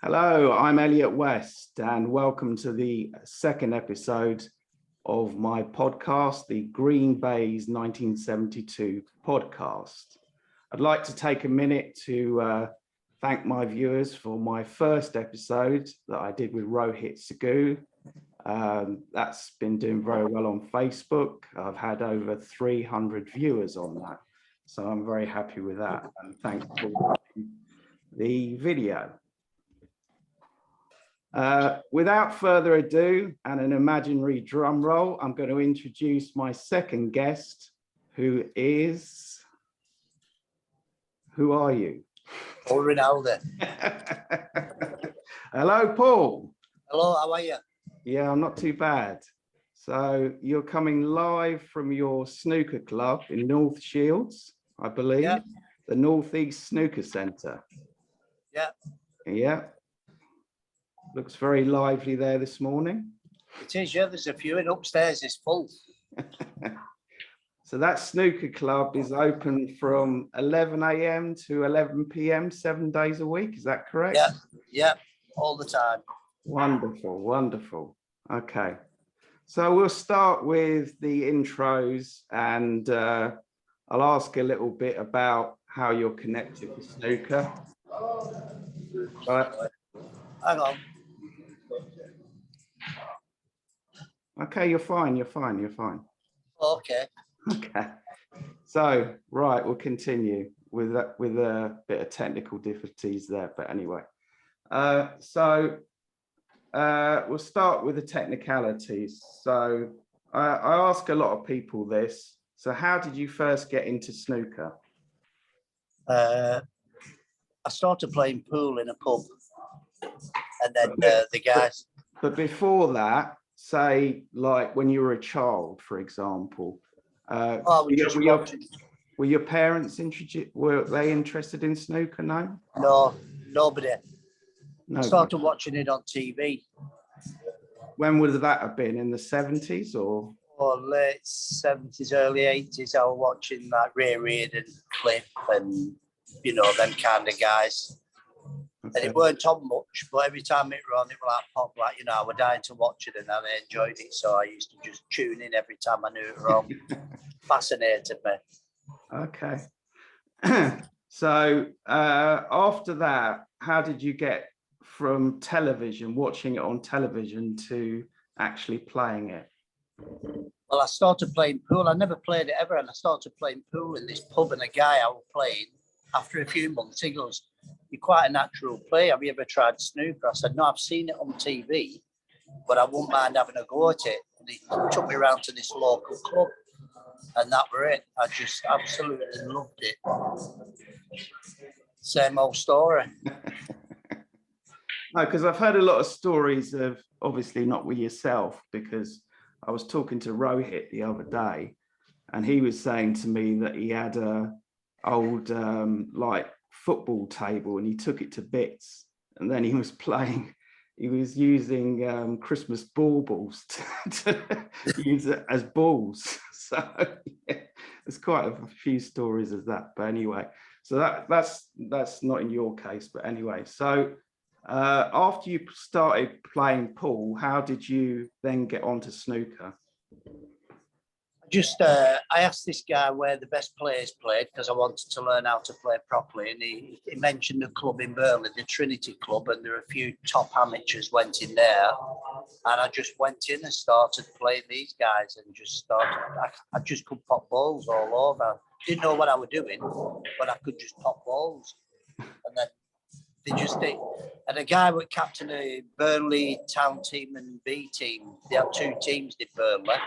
Hello, I'm Elliot West, and welcome to the second episode of my podcast, the Greenbaize 1972 podcast. I'd like to take a minute to thank my viewers for my first episode that I did with Rohit Sagoo. That's been doing very well on Facebook. I've had over 300 viewers on that, so I'm very happy with that, and thanks for watching the video. Without further ado and an imaginary drum roll, I'm going to introduce my second guest, who are you? Paul Rinaldi. Hello, Paul. Hello, how are you? Yeah, I'm not too bad. So you're coming live from your snooker club in North Shields, I believe, Yeah. The Northeast Snooker Centre. Yeah. Yeah. Looks very lively there this morning. It is, yeah. There's a few in upstairs, it's full. So that snooker club is open from 11 a.m. to 11 p.m. 7 days a week. Is that correct? Yeah, yeah, all the time. Wonderful, wonderful. Okay. So we'll start with the intros, and I'll ask a little bit about how you're connected with snooker. Hang on. Okay, you're fine, you're fine, you're fine. Okay. Okay. So, right, we'll continue with that, with a bit of technical difficulties there, but anyway. We'll start with the technicalities. So I ask a lot of people this. So how did you first get into snooker? I started playing pool in a pub. And then the guys... But before that, say, like when you were a child, for example, were your parents were they interested in snooker? No, nobody. No. I started watching it on TV. When would that have been? In the 70s or? Or late 70s, early 80s, I was watching like Ray Reardon, Cliff, and you know, them kind of guys. Okay. And it weren't on much, but every time it ran, it was like pop, like, you know, I was dying to watch it and I enjoyed it. So I used to just tune in every time I knew it was on. Fascinated me. Okay. So after that, how did you get from television, watching it on television, to actually playing it? Well, I started playing pool. I never played it ever. And I started playing pool in this pub, and a guy I was playing, after a few months, he goes, "You're quite a natural player. Have you ever tried snooker?" I said, "No, I've seen it on TV, but I wouldn't mind having a go at it." And he took me around to this local club, and that were it. I just absolutely loved it. Same old story. No, because I've heard a lot of stories of, obviously not with yourself, because I was talking to Rohit the other day, and he was saying to me that he had a old like football table, and he took it to bits, and then he was playing. He was using Christmas baubles to use it as balls. So yeah, there's quite a few stories of that. But anyway, so that's not in your case. But anyway, so after you started playing pool, how did you then get onto snooker? I asked this guy where the best players played, because I wanted to learn how to play properly, and he mentioned a club in Burnley, the Trinity Club, and there were a few top amateurs went in there, and I just went in and started playing these guys, and just started. I just could pop balls all over. Didn't know what I was doing, but I could just pop balls, and then they just did. And a guy was captain of Burnley town team and B team. They had two teams in Burnley.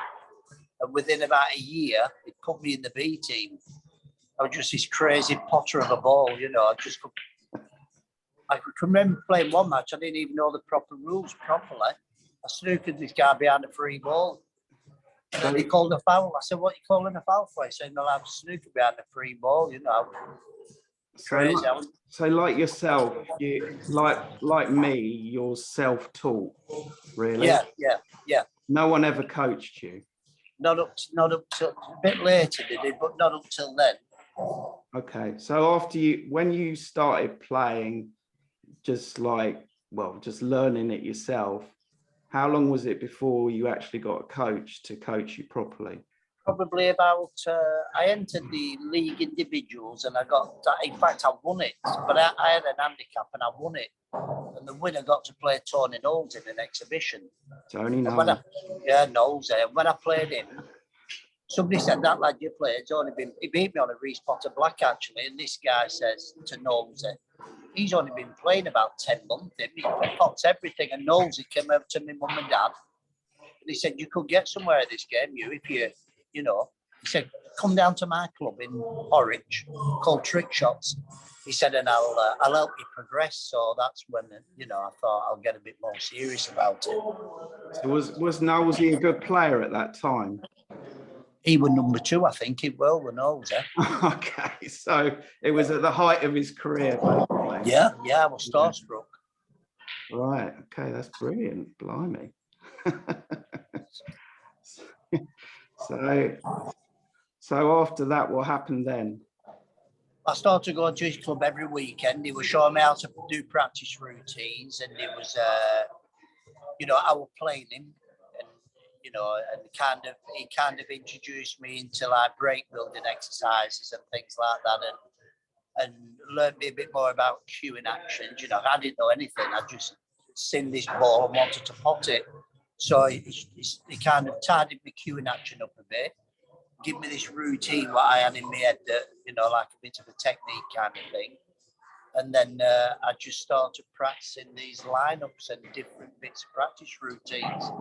And within about a year, it put me in the B team. I was just this crazy potter of a ball, you know. I could remember playing one match. I didn't even know the proper rules properly. I snookered this guy behind a free ball. And then he called a foul. I said, "What are you calling a foul for?" He said, "No, I'm snooker behind a free ball, you know." Crazy. So like yourself, you like me, you're self-taught, really? Yeah. No one ever coached you? Not up till a bit later they did, but not up till then. Okay, so when you started playing, just like well, just learning it yourself, how long was it before you actually got a coach to coach you properly? Probably about, I entered the league individuals and I got, in fact, I won it, but I had an handicap and I won it. And the winner got to play Tony Knowles in an exhibition. Tony Knowles. Knowles. When I played him, somebody said, that lad you played, he beat me on a Reese Potter Black, actually. And this guy says to Knowles, he's only been playing about 10 months. He pots everything. And Knowles, he came over to my mum and dad. And he said, you could get somewhere at this game, if you know. He said, come down to my club in Horwich called Trick Shots. He said, and I'll help you progress. So that's when, I thought I'll get a bit more serious about it. So was Knowles a good player at that time? He was number 2, I think. He well with Knowles, Okay, so it was at the height of his career, basically. Yeah, I was starstruck. Right, okay, that's brilliant. Blimey. So after that, what happened then? I started going to his club every weekend. He was showing me how to do practice routines, and it was, I was playing him, and and he kind of introduced me into like break building exercises and things like that, and learned me a bit more about cueing actions. I didn't know anything. I just seen this ball and wanted to pot it. So he kind of tidied my cueing action up a bit, give me this routine what I had in my head that, like a bit of a technique kind of thing. And then I just started practicing these lineups and different bits of practice routines.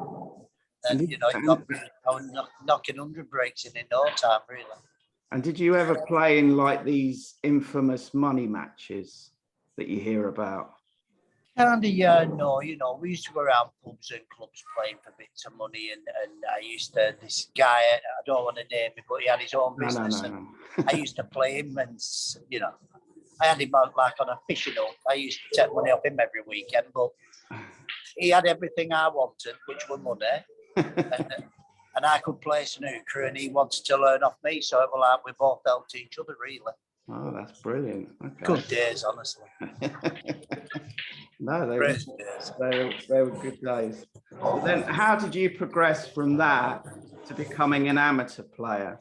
And, it got me, I was knocking 100 breaks in no time, really. And did you ever play in like these infamous money matches that you hear about? Kind of, yeah, no, we used to go around pubs and clubs playing for bits of money, and this guy, I don't want to name him, but he had his own business, and I used to play him, and, I had him like on a fishing hook. I used to take money off him every weekend, but he had everything I wanted, which was money, and I could play snooker, and he wanted to learn off me, so it was like we both helped each other, really. Oh, that's brilliant. Okay. Good days, honestly. No, they were good days. So then how did you progress from that to becoming an amateur player?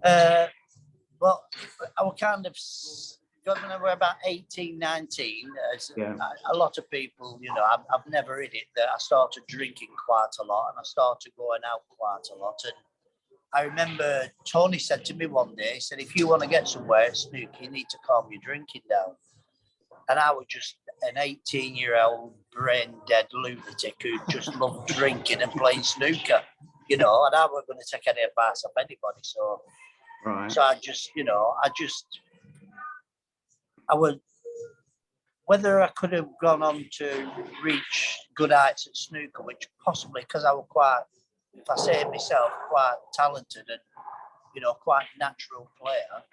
Well, I was kind of, when I was about 18, 19, a lot of people, I've never hid it, that I started drinking quite a lot and I started going out quite a lot. And I remember Tony said to me one day, he said, if you want to get somewhere at snooker, you need to calm your drinking down. And I was just an 18-year-old brain-dead lunatic who just loved drinking and playing snooker, and I wasn't going to take any advice off anybody. So, right. So I would, whether I could have gone on to reach good heights at snooker, which possibly, because I was quite, if I say it myself, quite talented and, quite natural player,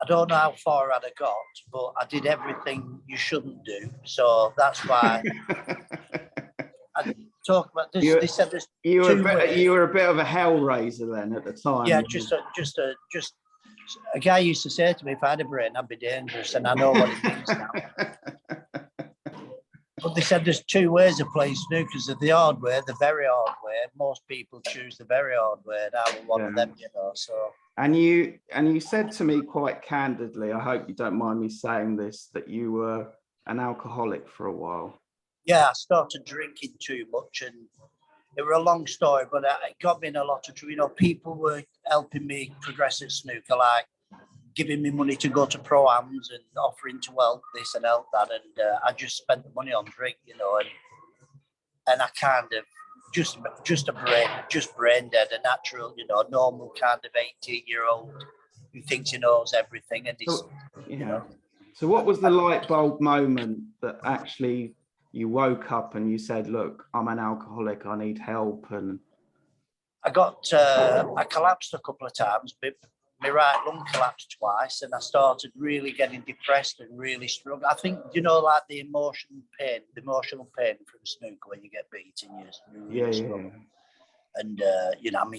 I don't know how far I'd have got, but I did everything you shouldn't do. So that's why I talk about this. They said there's you were a bit of a hellraiser then at the time. Yeah, just a guy used to say to me, if I had a brain, I'd be dangerous, and I know what it means now. But they said there's 2 ways of playing snooker. There's the hard way, the very hard way. Most people choose the very hard way, and I was one of them, So. And you said to me quite candidly, I hope you don't mind me saying this, that you were an alcoholic for a while. Yeah, I started drinking too much, and it was a long story, but it got me in a lot of trouble. People were helping me progress at snooker, like giving me money to go to pro-ams and offering to help this and help that, and I just spent the money on drink, and I kind of just brain dead, a natural, normal kind of 18-year-old who thinks he knows everything, and he's, So what was the light bulb moment that actually you woke up and you said, look, I'm an alcoholic, I need help? And I collapsed a couple of times, but my right lung collapsed twice, and I started really getting depressed and really struggling. I think, like the emotional pain from snooker when you get beaten, you really struggle. And,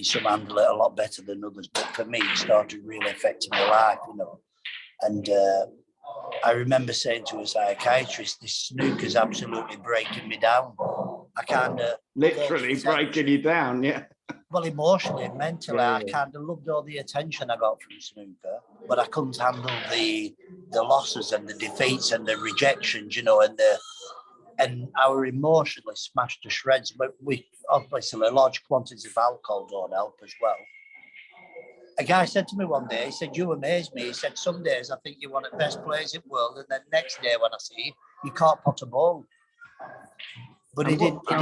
some handle it a lot better than others, but for me, it started really affecting my life, And I remember saying to a psychiatrist, this snooker's absolutely breaking me down. I kind of literally breaking you down, yeah. Well, emotionally and mentally, Yeah, I kind of loved all the attention I got from snooker, but I couldn't handle the losses and the defeats and the rejections, you know, and I were emotionally smashed to shreds. But we obviously large quantities of alcohol don't help as well. A guy said to me one day, he said, "You amaze me." He said, "Some days I think you're one of the best players in the world, and then next day when I see you, you can't pot a ball." But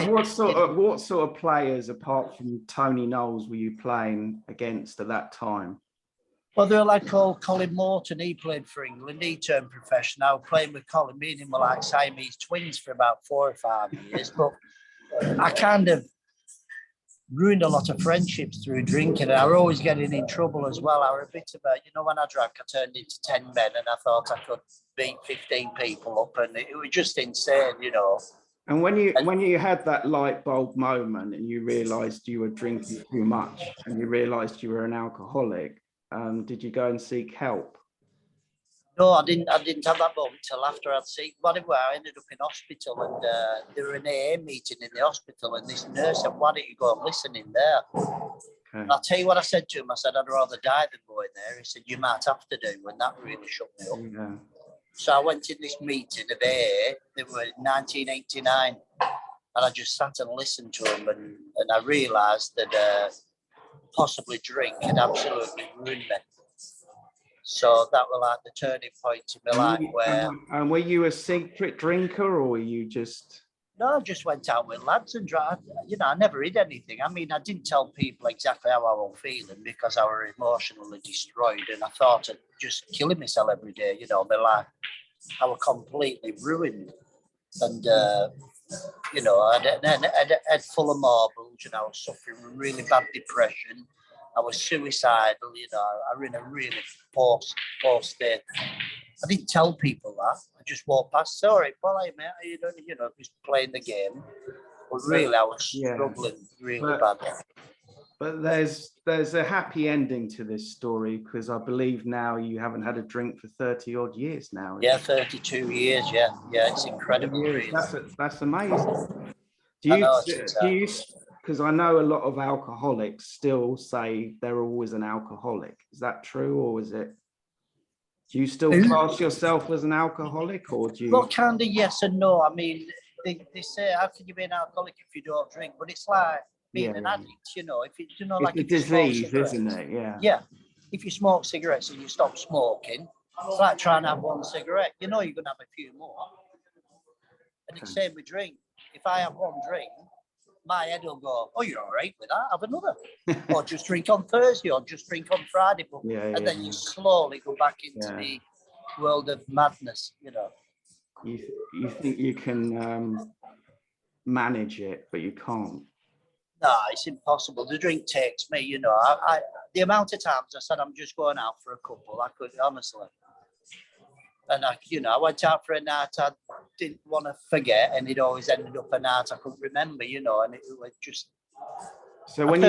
what sort of players apart from Tony Knowles were you playing against at that time? Well, there were like called Colin Morton. He played for England. He turned professional. I was playing with Colin. Me and him were like Siamese twins for about 4 or 5 years. But I kind of ruined a lot of friendships through drinking, and I was always getting in trouble as well. I was a bit of a, you know, when I drank, I turned into 10 men, and I thought I could beat 15 people up, and it was just insane, you know. And when you had that light bulb moment and you realised you were drinking too much and you realised you were an alcoholic, did you go and seek help? No, I didn't have that moment till after I'd seen. Whatever, I ended up in hospital, and there were an AA meeting in the hospital, and this nurse said, "Why don't you go and listen in there?" Okay. And I'll tell you what I said to him. I said, "I'd rather die than go in there." He said, "You might have to do," and that really shook me up. Yeah. So I went to this meeting of AA. They were in 1989, and I just sat and listened to them, and I realised that possibly drink had absolutely ruined me. So that was like the turning point in my life where... And were you a secret drinker, or were you just... No, I just went out with lads and drank. You know, I never hid anything. I mean, I didn't tell people exactly how I was feeling because I was emotionally destroyed, and I thought of just killing myself every day. You know, my life, I was completely ruined. And, you know, I had full of marbles, and I was suffering from really bad depression. I was suicidal, you know, I was in a really poor state. I didn't tell people that. I just walked past, "Sorry, Paul, hey, mate, how you doing?" You know, just playing the game. But really, I was struggling really badly. But there's a happy ending to this story, because I believe now you haven't had a drink for 30 odd years now. Yeah, 32 years, yeah. Yeah, it's incredible. Really. That's amazing. Because I know a lot of alcoholics still say they're always an alcoholic. Is that true, or is it? Do you still class yourself as an alcoholic, or do you? Well, kind of yes and no. I mean, they say, how can you be an alcoholic if you don't drink? But it's like being an addict, you know. If it's, you know, like a disease, isn't it? Yeah. Yeah. If you smoke cigarettes and you stop smoking, it's like trying to have one cigarette. You know you're going to have a few more. And it's the same with drink. If I have one drink, my head will go, "Oh, you're all right with that, have another." Or just drink on Thursday, or just drink on Friday. And then you slowly go back into the world of madness, you know. You think you can manage it, but you can't. No, it's impossible. The drink takes me, you know. I the amount of times I said I'm just going out for a couple, I could, honestly. And I went out for a night I didn't want to forget, and it always ended up a night I couldn't remember, you know, and it was just. So when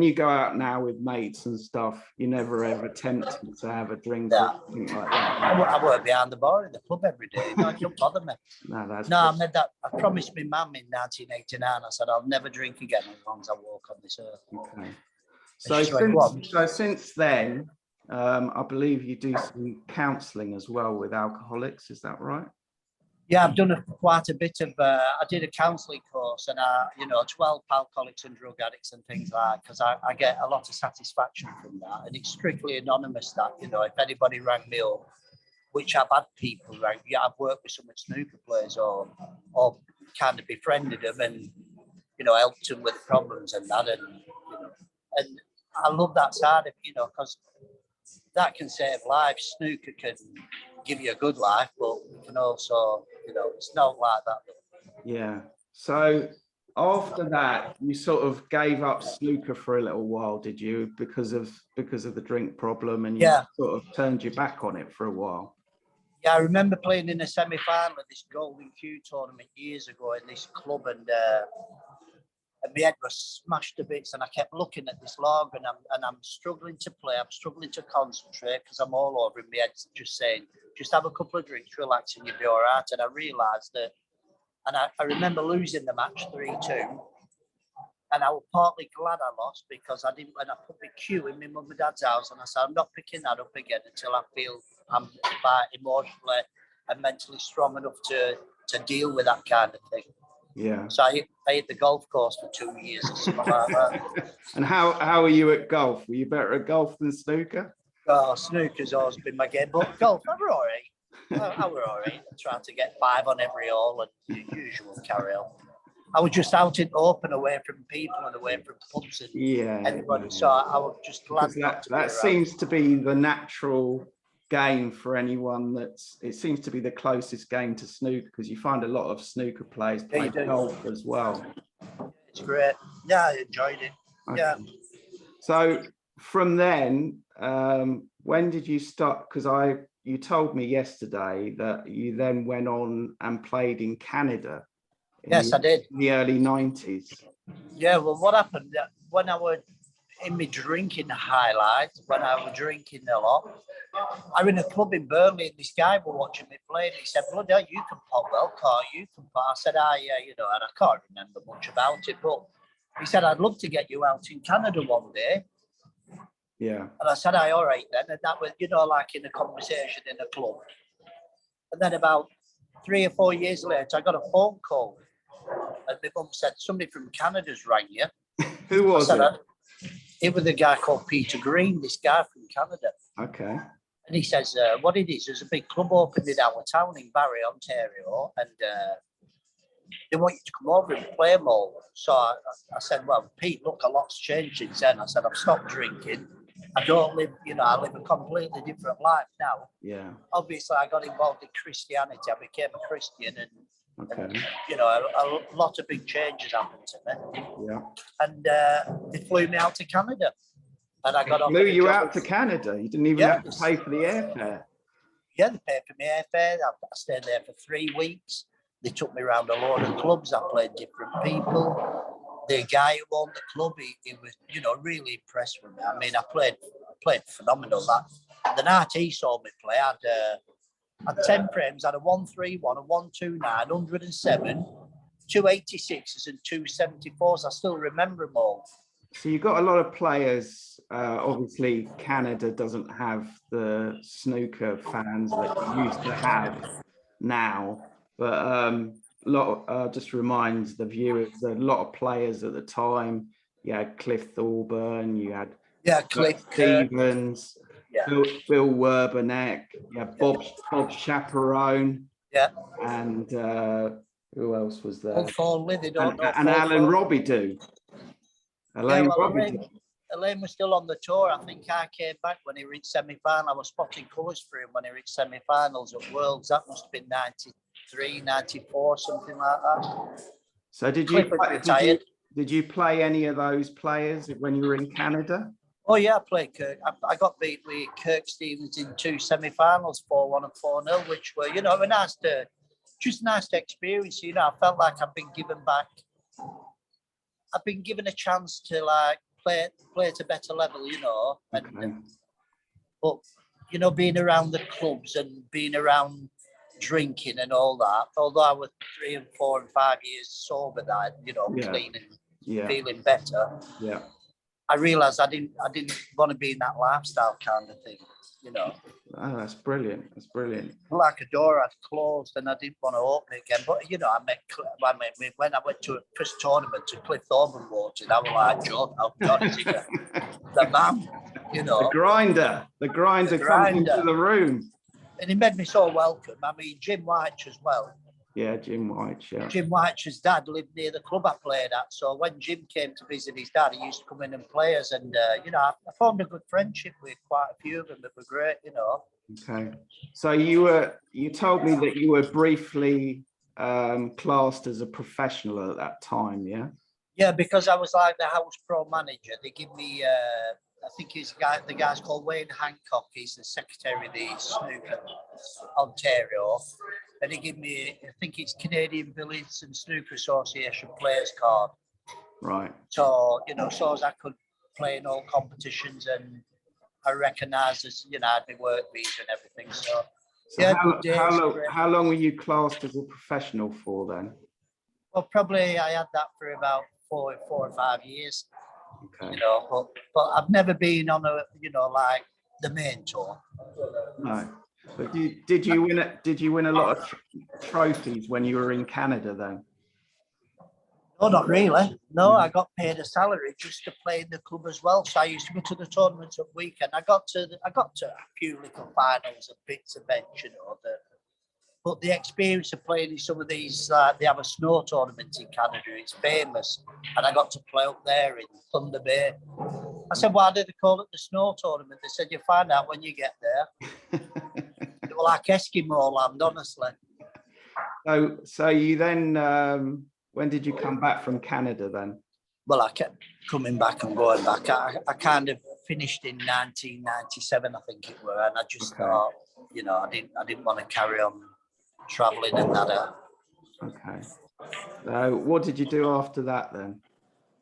you go out now with mates and stuff, you never ever tempted to have a drink or something like that? I work behind the bar in the club every day. No, it don't bother me. I made that. I promised my mum in 1989. I said I'll never drink again as long as I walk on this earth. Okay. So since then. I believe you do some counselling as well with alcoholics. Is that right? Yeah, I've done quite a bit of. I did a counselling course, and 12 alcoholics and drug addicts and things like that, because I get a lot of satisfaction from that, and it's strictly anonymous. That, you know, if anybody rang me up, which I've had people rang. Yeah, I've worked with some snooker players or kind of befriended them and, you know, helped them with problems and that, and you know, and I love that side of it, you know, because that can save lives. Snooker can give you a good life, but it can also, you know, it's not like that. Yeah. So after that, you sort of gave up snooker for a little while, did you? Because of the drink problem, and you sort of turned your back on it for a while. Yeah, I remember playing in a semi-final at this Golden Q tournament years ago in this club, and my head was smashed to bits, and I kept looking at this log, and I'm struggling to play. I'm struggling to concentrate because I'm all over in my head, just saying, just have a couple of drinks, relax, and you'll be all right. And I realised that, and I remember losing the match 3-2. And I was partly glad I lost because I didn't, when I put my cue in my mum and dad's house, and I said, I'm not picking that up again until I feel I'm emotionally and mentally strong enough to deal with that kind of thing. Yeah. So I hit the golf course for 2 years or something like that. And how are you at golf? Were you better at golf than snooker? Oh, snooker's always been my game, but golf, I were all right. I were all right. I tried to get 5 on every hole and the usual carry on. I was just out in open, away from people and away from pubs and everybody. So I was just glad that seems to be the natural game for anyone it seems to be the closest game to snooker, because you find a lot of snooker players play golf as well. It's great. Yeah, I enjoyed it. Okay. Yeah. So from then, when did you start? Because you told me yesterday that you then went on and played in Canada. Yes, I did. In the early 90s. Yeah, well, what happened when I was in my drinking highlights, when I was drinking a lot, I was in a club in Burnley and this guy was watching me play and he said, bloody hell, you can pop well, Carl, you can pop. I said, yeah, and I can't remember much about it, but he said, I'd love to get you out in Canada one day. Yeah. And I said, all right then. And that was, like in a conversation in a club. And then about 3 or 4 years later, I got a phone call. And my mum said, somebody from Canada's rang you. Who was it? It was a guy called Peter Green, this guy from Canada. Okay. And he says, what it is, there's a big club opened in our town in Barrie, Ontario, and they want you to come over and play them all. So I said, well, Pete, look, a lot's changed since then. I said, I've stopped drinking. I don't live, I live a completely different life now. Yeah. Obviously, I got involved in Christianity. I became a Christian and, okay. A lot of big changes happened to me. Yeah. And they flew me out to Canada. And I got off. Flew you out to Canada? You didn't even have to pay for the airfare? Yeah, they paid for me airfare. I stayed there for 3 weeks. They took me around a lot of clubs. I played different people. The guy who owned the club, he was, really impressed with me. I mean, I played phenomenal. The night he saw me play, I had 10 frames. I had a 131, a 129, 107, 286s and 274s. I still remember them all. So you've got a lot of players. Obviously, Canada doesn't have the snooker fans that it used to have now. But just reminds the viewers, a lot of players at the time. You had Cliff Thorburn, you had Cliff Stevens, Bill Werbeneck, you had Bob Chaperone, and who else was there? And Alan Robidoux. Elaine was still on the tour. I think I came back when he reached semi-final. I was spotting colours for him when he reached semi-finals at Worlds. That must have been 93, 94, something like that. So did you play any of those players when you were in Canada? Oh yeah, I played Kirk. I got beat with Kirk Stevens in 2 semi-finals, 4-1 and 4-0, which were, a nice experience. I felt like I've been given back. I've been given a chance to play at a better level, But being around the clubs and being around drinking and all that, although I was 3 and 4 and 5 years sober, clean and feeling better. Yeah. I realised I didn't want to be in that lifestyle kind of thing, Oh, that's brilliant. That's brilliant. Like a door had closed and I didn't want to open it again. But, when I went to a first tournament to Cliff Thorburn watching, I was like, John is the man, The grinder comes into the room. And he made me so welcome. I mean, Jim White as well. Yeah, Jim White, yeah. Jim White's dad lived near the club I played at. So when Jim came to visit his dad, he used to come in and play us. And, I formed a good friendship with quite a few of them that were great, Okay. So you told me that you were briefly classed as a professional at that time, yeah? Yeah, because I was like the house pro manager. They give me, I think the guy's called Wayne Hancock. He's the secretary of the Snooker Ontario. And he gave me, I think it's Canadian Billiards and Snooker Association players card. Right. So, so as I could play in all competitions and I recognised as, I had my work visa and everything. So Yeah, good days. how long were you classed as a professional for then? Well, probably I had that for about four or 5 years. Okay. You know, but I've never been on a, you know, like the main tour. No. But did you win it? Did you win a lot of trophies when you were in Canada then? No, not really. No, I got paid a salary just to play in the club as well. So I used to go to the tournaments at weekend. I got to a few little finals and bits of bench, you know. But the experience of playing in some of these, they have a snow tournament in Canada. It's famous, and I got to play up there in Thunder Bay. I said, "Why do they call it the snow tournament?" They said, "You find out when you get there." They were like Eskimo land, honestly. So you then, when did you come back from Canada then? Well, I kept coming back and going back. I kind of finished in 1997, I think it were, and I just thought, you know, I didn't want to carry on traveling and that. Okay. So what did you do after that then?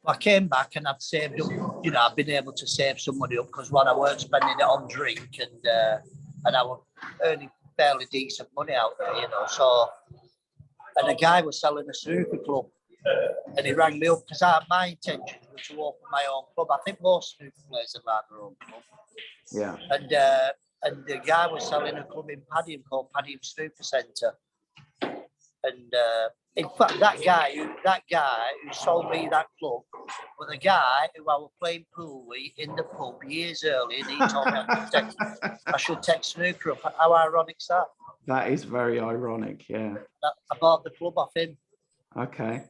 I came back and I'd saved up, you know, I've been able to save some money up because I weren't spending it on drink and I was earning fairly decent money out there, you know. So, and a guy was selling a snooker club and he rang me up because my intention was to open my own club. I think most snooker players have had their own club. Yeah. And the guy was selling a club in Padiham called Padiham Snooker Centre. And in fact, that guy who sold me that club was a guy who I was playing pool with in the pub years earlier, and he told me I should take snooker up. How ironic is that? That is very ironic, yeah. I bought the club off him. Okay.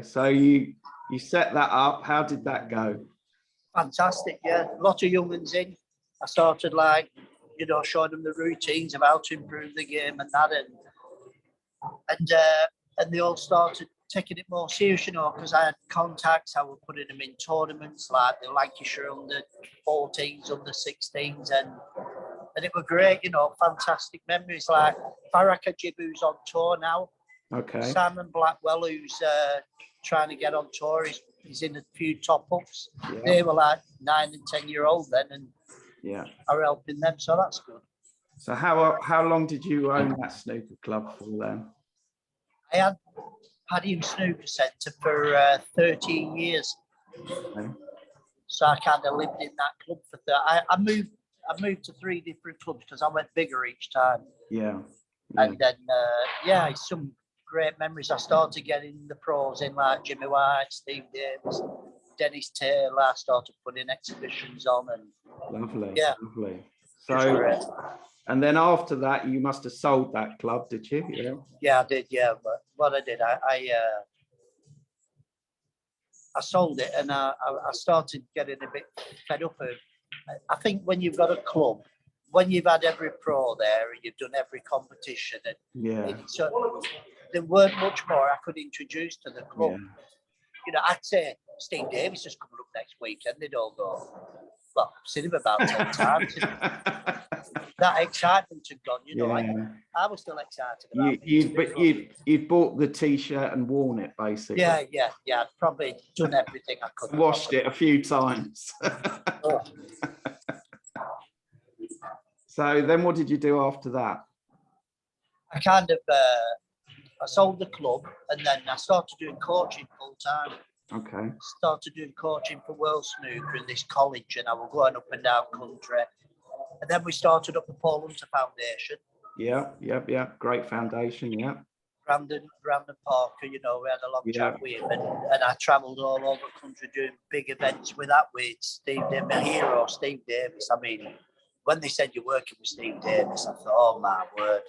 So you set that up. How did that go? Fantastic, yeah. A lot of young'uns in. I started like, you know, showing them the routines of how to improve the game and that, and they all started taking it more serious, you know, because I had contacts. I was putting them in tournaments like the Lancashire under 14s, under 16s, and it was great, you know, fantastic memories. Like Faraka Jib, who's on tour now. Okay. Simon Blackwell, who's trying to get on tour, he's in a few top ups. Yeah. They were like 9 and 10-year-old then, and yeah, I were helping them, so that's good. So how long did you own that snooker club for then? I had Padiham Snooker Centre for 13 years. Okay. So I kind of lived in that club for I moved to 3 different clubs because I went bigger each time. Yeah. And then it's some great memories. I started getting the pros in like Jimmy White, Steve Davis, Dennis Taylor. I started putting exhibitions on and lovely. So and then after that you must have sold that club, did you? Yeah, I did, yeah. But what I did, I sold it and I started getting a bit fed up of it. I think when you've got a club, when you've had every pro there and you've done every competition, and so there weren't much more I could introduce to the club. Yeah. You know, I'd say Steve Davis is coming up next weekend. They'd all go, well, I've seen him about 10 times. That excitement had gone, you know. Yeah. I was still excited about it. You'd bought the T-shirt and worn it, basically. Yeah. I'd probably done everything I could. Washed it a few times. Oh. So then what did you do after that? I kind of, I sold the club and then I started doing coaching full time. Okay. Started doing coaching for World Snooker in this college and I was going up and down country. And then we started up the Paul Rinaldi Foundation. Yeah. Great foundation, yeah. Brandon Parker, you know, we had a long chat with him and I travelled all over the country doing big events with Steve Davis, my hero, Steve Davis. I mean, when they said you're working with Steve Davis, I thought, oh my word.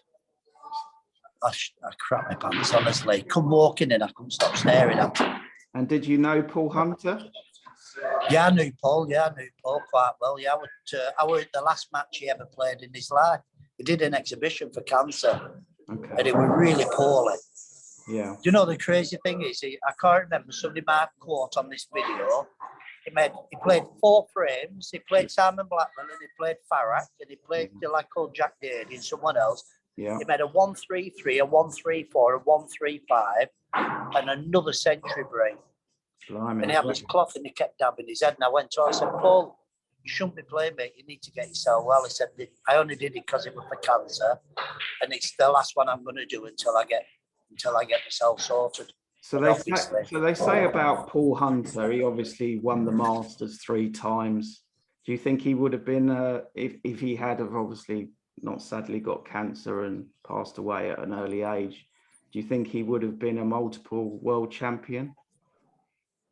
I crap my pants, honestly. Come walking in, I couldn't stop staring at him. And did you know Paul Hunter? Yeah, I knew Paul. Yeah, I knew Paul quite well. Yeah, I was at the last match he ever played in his life. He did an exhibition for cancer. Okay. And it was really poorly. Yeah. You know, the crazy thing is, I can't remember, somebody might quote on this video. He played 4 frames. He played Simon Blackman and he played Farrak and he played like called Jack Dady and someone else. Yeah. He made a 1-3-3, a 1-3-4, a 1-3-5, and another century break. Blimey. And he had this cloth and he kept dabbing his head. And I went to him, I said, Paul, you shouldn't be playing, mate. You need to get yourself well. He said, I only did it because it was for cancer. and it's the last one I'm going to do until I get myself sorted. So they say about Paul Hunter, he obviously won the Masters 3 times. Do you think he would have been, if he had have obviously not sadly got cancer and passed away at an early age, do you think he would have been a multiple world champion?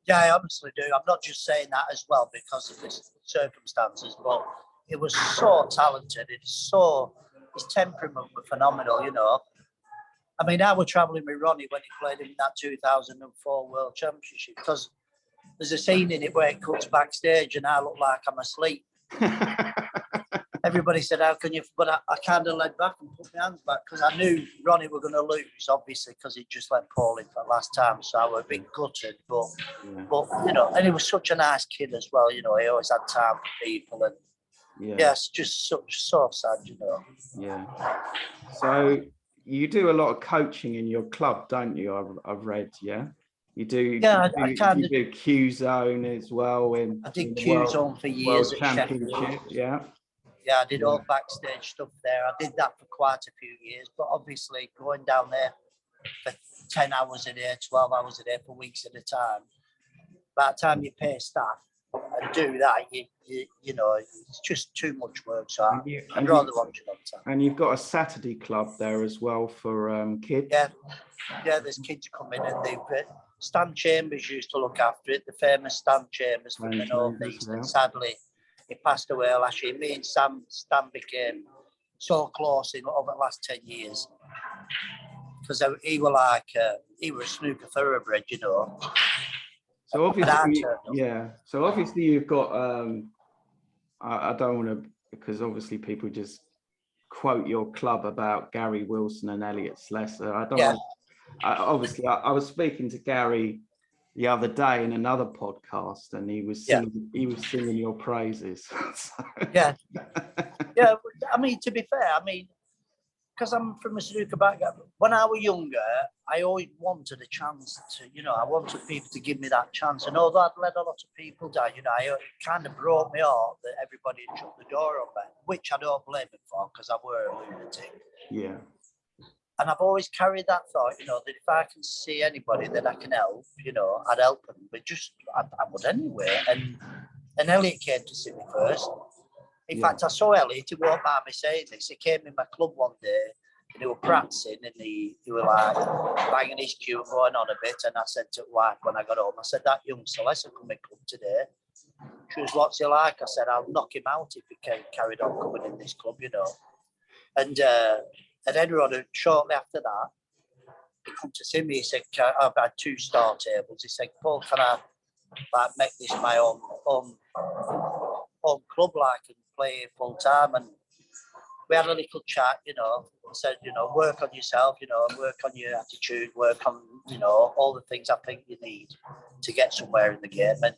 Yeah, I honestly do. I'm not just saying that as well because of the circumstances, but he was so talented. His temperament was phenomenal, you know. I mean, I was travelling with Ronnie when he played in that 2004 World Championship because there's a scene in it where it cuts backstage and I look like I'm asleep. Everybody said, how can you? But I kind of laid back and put my hands back because I knew Ronnie were going to lose, obviously, because he just let Paul in for the last time. So I was a bit gutted. But you know, and he was such a nice kid as well. You know, he always had time for people. And it's just so sad, you know. Yeah. So you do a lot of coaching in your club, don't you? I've read, yeah. You do. Yeah, you do Q Zone as well. I did Q Zone for years at Championship, yeah. Yeah, I did all backstage stuff there. I did that for quite a few years, but obviously going down there for 10 hours a day, 12 hours a day for weeks at a time, by the time you pay staff and do that, you know, it's just too much work. So I'd rather watch it on time. And you've got a Saturday club there as well for kids? Yeah, there's kids coming and Stan Chambers used to look after it, the famous Stan Chambers from the North East, and sadly, he passed away last year. Me and Stan became so close over the last 10 years because he was a snooker thoroughbred, you know. So obviously, you've got. I don't want to, because obviously people just quote your club about Gary Wilson and Elliot Slessor. I don't. Yeah. I was speaking to Gary the other day in another podcast, and he was singing your praises. Yeah. I mean, to be fair, because I'm from a snooker background, when I was younger, I always wanted a chance to, you know, I wanted people to give me that chance. And although I'd let a lot of people down, you know, it kind of broke me heart that everybody had shut the door on me, which I don't blame them for because I were a lunatic. Yeah. And I've always carried that thought, you know, that if I can see anybody that I can help, you know, I'd help them. But I would anyway. And Elliot came to see me first. In fact, I saw Elliot, he walked by me saying this. He came in my club one day and he was practicing and he was like banging his cue and going on a bit. And I said to wife when I got home, I said, that young Celeste will come in club today. She was, what's he like? I said, I'll knock him out if he carried on coming in this club, you know. And then shortly after that, he come to see me. He said, I've had 2 star tables. He said, Paul, can I make this my own club and play full time? And we had a little chat, you know. I said, you know, work on yourself, you know, work on your attitude, work on, you know, all the things I think you need to get somewhere in the game. And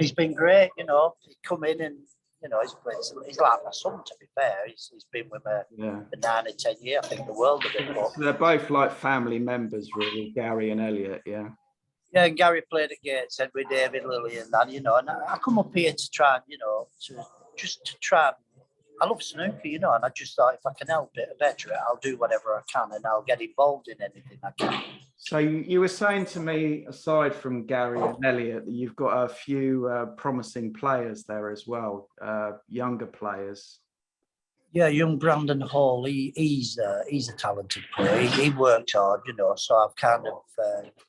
he's been great, you know. He come in and, you know, he's like my son, to be fair. He's been with me for 9 or 10 years, I think, the world of it. So they're both like family members, really, Gary and Elliot, yeah. Yeah, and Gary played at Gateshead with David Lilly and that, you know, and I come up here to try and, you know, to try. I love snooker, you know, and I just thought if I can help it, better it, I'll do whatever I can and I'll get involved in anything I can. So you were saying to me, aside from Gary and Elliot, that you've got a few promising players there as well, younger players. Yeah, young Brandon Hall, he's a talented player. He worked hard, you know, so I've kind of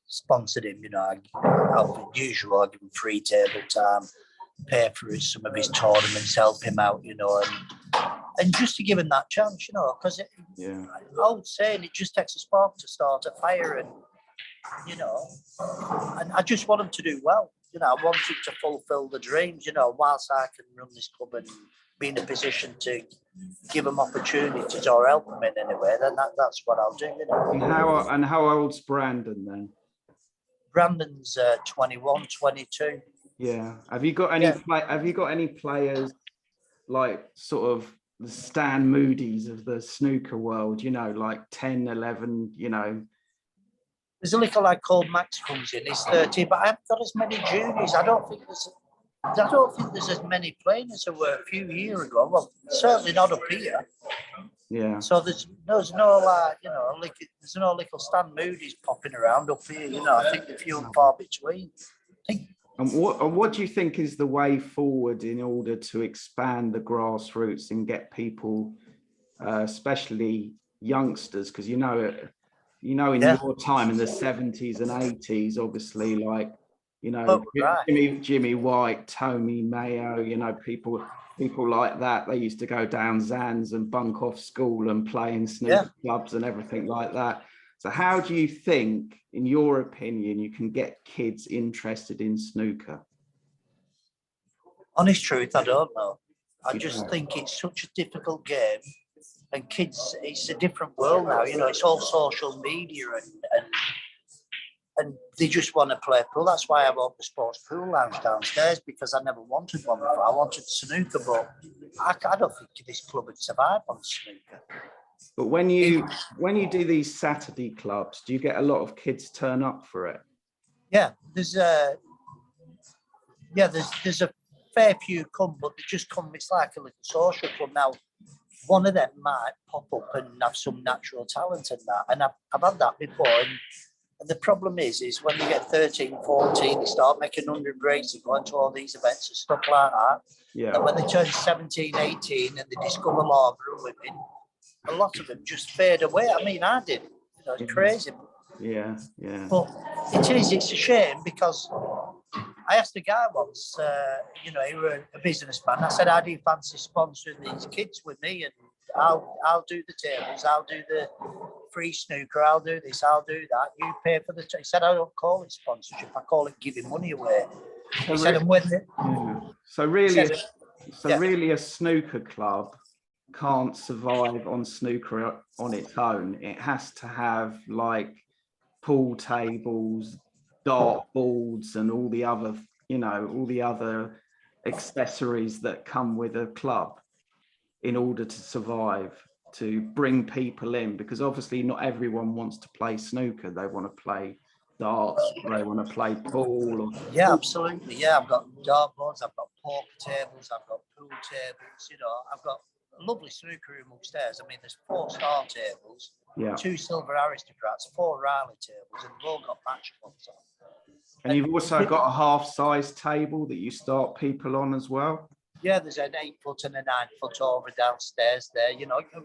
sponsored him, you know. I give him free table time, pay for some of his tournaments, help him out, you know, and just to give him that chance, you know, because old saying, it just takes a spark to start a fire, and, you know, and I just want him to do well, you know. I want him to fulfill the dreams, you know, whilst I can run this club and be in a position to give him opportunities or help him in any way, then that's what I'll do, you know. And how old's Brandon then? Brandon's 21, 22. Yeah. Have you got any? Have you got any players like sort of the Stan Moody's of the snooker world? You know, like 10, 11. You know. There's a little lad called Max comes in. He's 13, but I haven't got as many juniors. I don't think there's as many playing as there were a few years ago. Well, certainly not up here. Yeah. So there's no like, you know, like there's no little Stan Moody's popping around up here. You know, I think they're few and far between. And what do you think is the way forward in order to expand the grassroots and get people, especially youngsters, because in your time in the 70s and 80s, obviously, like, Right. Jimmy White, Tony Mayo, people like that, they used to go down Zans and bunk off school and play in snooker clubs and everything like that. So how do you think, in your opinion, you can get kids interested in snooker? Honest truth, I don't know. I just think it's such a difficult game, and kids, it's a different world now. You know, it's all social media, and they just want to play pool. That's why I bought the sports pool lounge downstairs, because I never wanted one before. I wanted snooker, but I don't think this club would survive on snooker. But when you do these Saturday clubs, do you get a lot of kids turn up for it? Yeah, there's a fair few come, but they just come. It's like a little social club now. One of them might pop up and have some natural talent in that, and I've had that before. And the problem is when you get 13, 14, they start making 100 breaks and going to all these events and stuff like that. Yeah. And when they turn 17, 18 and they discover lager and women, a lot of them just fade away. I mean, I did. It's crazy. Yeah. But it's a shame, because I asked a guy once, he was a businessman. I said, how do you fancy sponsoring these kids with me? And I'll do the tables, I'll do the free snooker, I'll do this, I'll do that. You pay for the... He said, I don't call it sponsorship, I call it giving money away. He said, and when really a snooker club can't survive on snooker on its own. It has to have like pool tables, dart boards, and all the other accessories that come with a club in order to survive, to bring people in, because obviously not everyone wants to play snooker. They want to play darts, they want to play pool. Yeah, absolutely. Yeah, I've got dart boards, I've got poker tables, I've got pool tables, I've got a lovely snooker room upstairs. I mean, there's 4 star tables, 2 silver aristocrats, 4 Riley tables, and they've all got match clubs on. And you've also got a half-size table that you start people on as well? Yeah, there's an 8-foot and a 9-foot over downstairs there.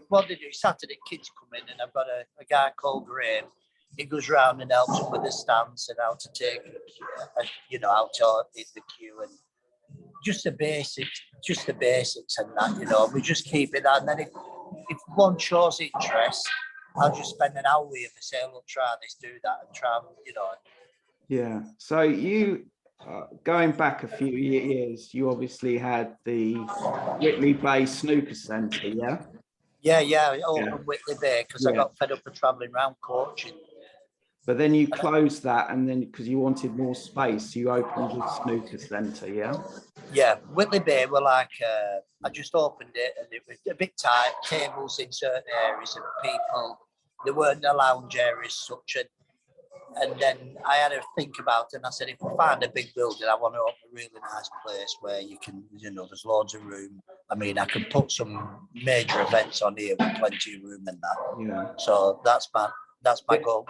What they do, Saturday kids come in, and I've got a guy called Graham. He goes round and helps them with the stance and how to take, how to hit the cue, and just the basics and that, we just keep it that. And then if one shows interest, I'll just spend an hour with him and say, look, try this, do that, and try, Yeah. So you, going back a few years, you obviously had the Whitley Bay Snooker Centre, yeah? Yeah, from Whitley Bay, because I got fed up of travelling around coaching. But then you closed that, and then because you wanted more space, you opened the Snooker Centre, yeah? Yeah, Whitley Bay were like, I just opened it, and it was a bit tight, tables in certain areas, and people, there weren't the lounge areas such, and then I had to think about it, and I said, if I find a big building, I want to open a really nice place where you can, there's loads of room. I mean, I can put some major events on here with plenty of room and that. Yeah. So that's my goal.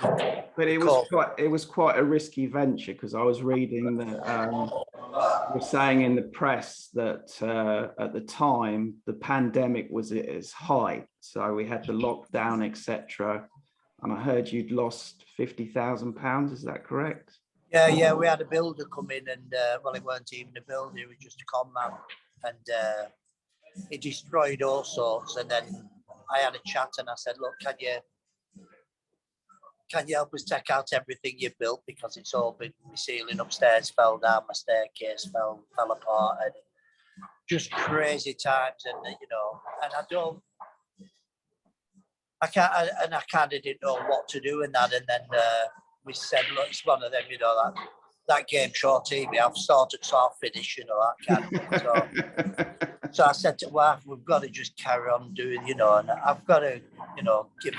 But it was quite a risky venture, because I was reading that you're saying in the press that at the time the pandemic was at its height, so we had the lockdown, etc. And I heard you'd lost £50,000. Is that correct? Yeah. We had a builder come in, and it weren't even a builder; it was just a con man, and he destroyed all sorts. And then I had a chat, and I said, "Look, can you help us take out everything you've built, because it's all been, my ceiling upstairs fell down, my staircase fell apart, and just crazy times." And and I kind of didn't know what to do in that. And then we said, look, it's one of them, that game show TV, I've started, so I'll finish, that kind of thing. So I said to wife, we've got to just carry on doing, and I've got to, give,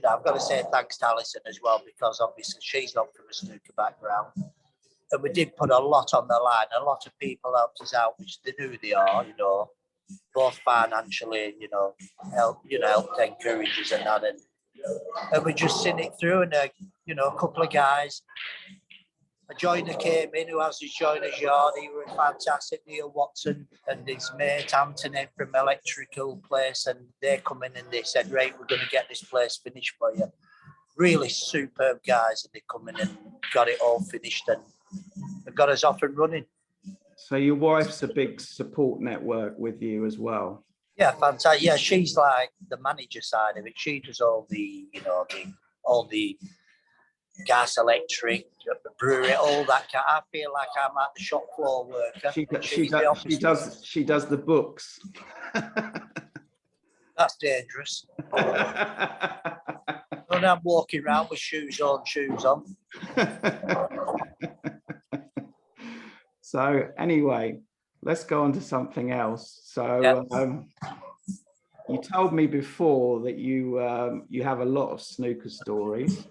I've got to say thanks to Alison as well, because obviously she's not from a snooker background. And we did put a lot on the line. A lot of people helped us out, which they knew they are, both financially, helped encourage us and that, and we just seen it through. And a couple of guys, a joiner came in who has his joiner's yard. He was fantastic, Neil Watson and his mate Anthony from electrical place, and they come in and they said, right, we're going to get this place finished for you. Really superb guys, and they come in and got it all finished and got us off and running. So your wife's a big support network with you as well. Yeah, fantastic. Yeah, she's like the manager side of it. She does all the, all the gas, electric, brewery, all that. I feel like I'm at the shop floor worker. She does the books. That's dangerous. When I'm walking around with shoes on. So anyway, let's go on to something else. So you told me before that you have a lot of snooker stories.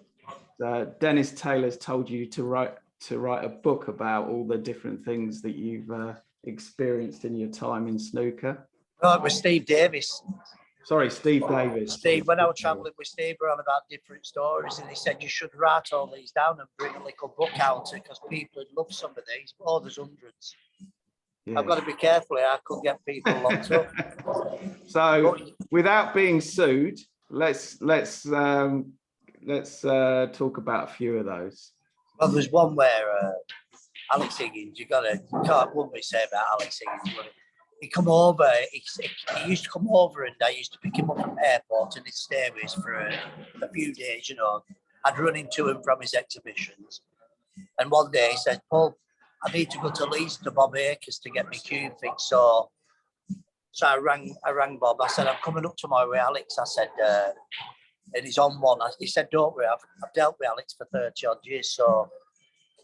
Dennis Taylor's told you to write a book about all the different things that you've experienced in your time in snooker. Oh, it was Steve Davis. Sorry, Steve Davis. Steve, when I was travelling with Steve, we were on about different stories, and he said you should write all these down and bring a little book out because people would love some of these. Oh, there's hundreds. Yeah. I've got to be careful here. I could get people locked up. So, without being sued, let's talk about a few of those. Well, there's one where Alex Higgins. What we say about Alex Higgins? He come over. He used to come over, and I used to pick him up from the airport, and he'd stay with us for a few days. I'd run into him from his exhibitions, and one day he said, "Paul, I need to go to Leeds to Bob Akers to get my cube fixed." So I rang Bob. I said, "I'm coming up tomorrow with Alex." I said, and he's on one. He said, "Don't worry, I've dealt with Alex for 30 odd years." So,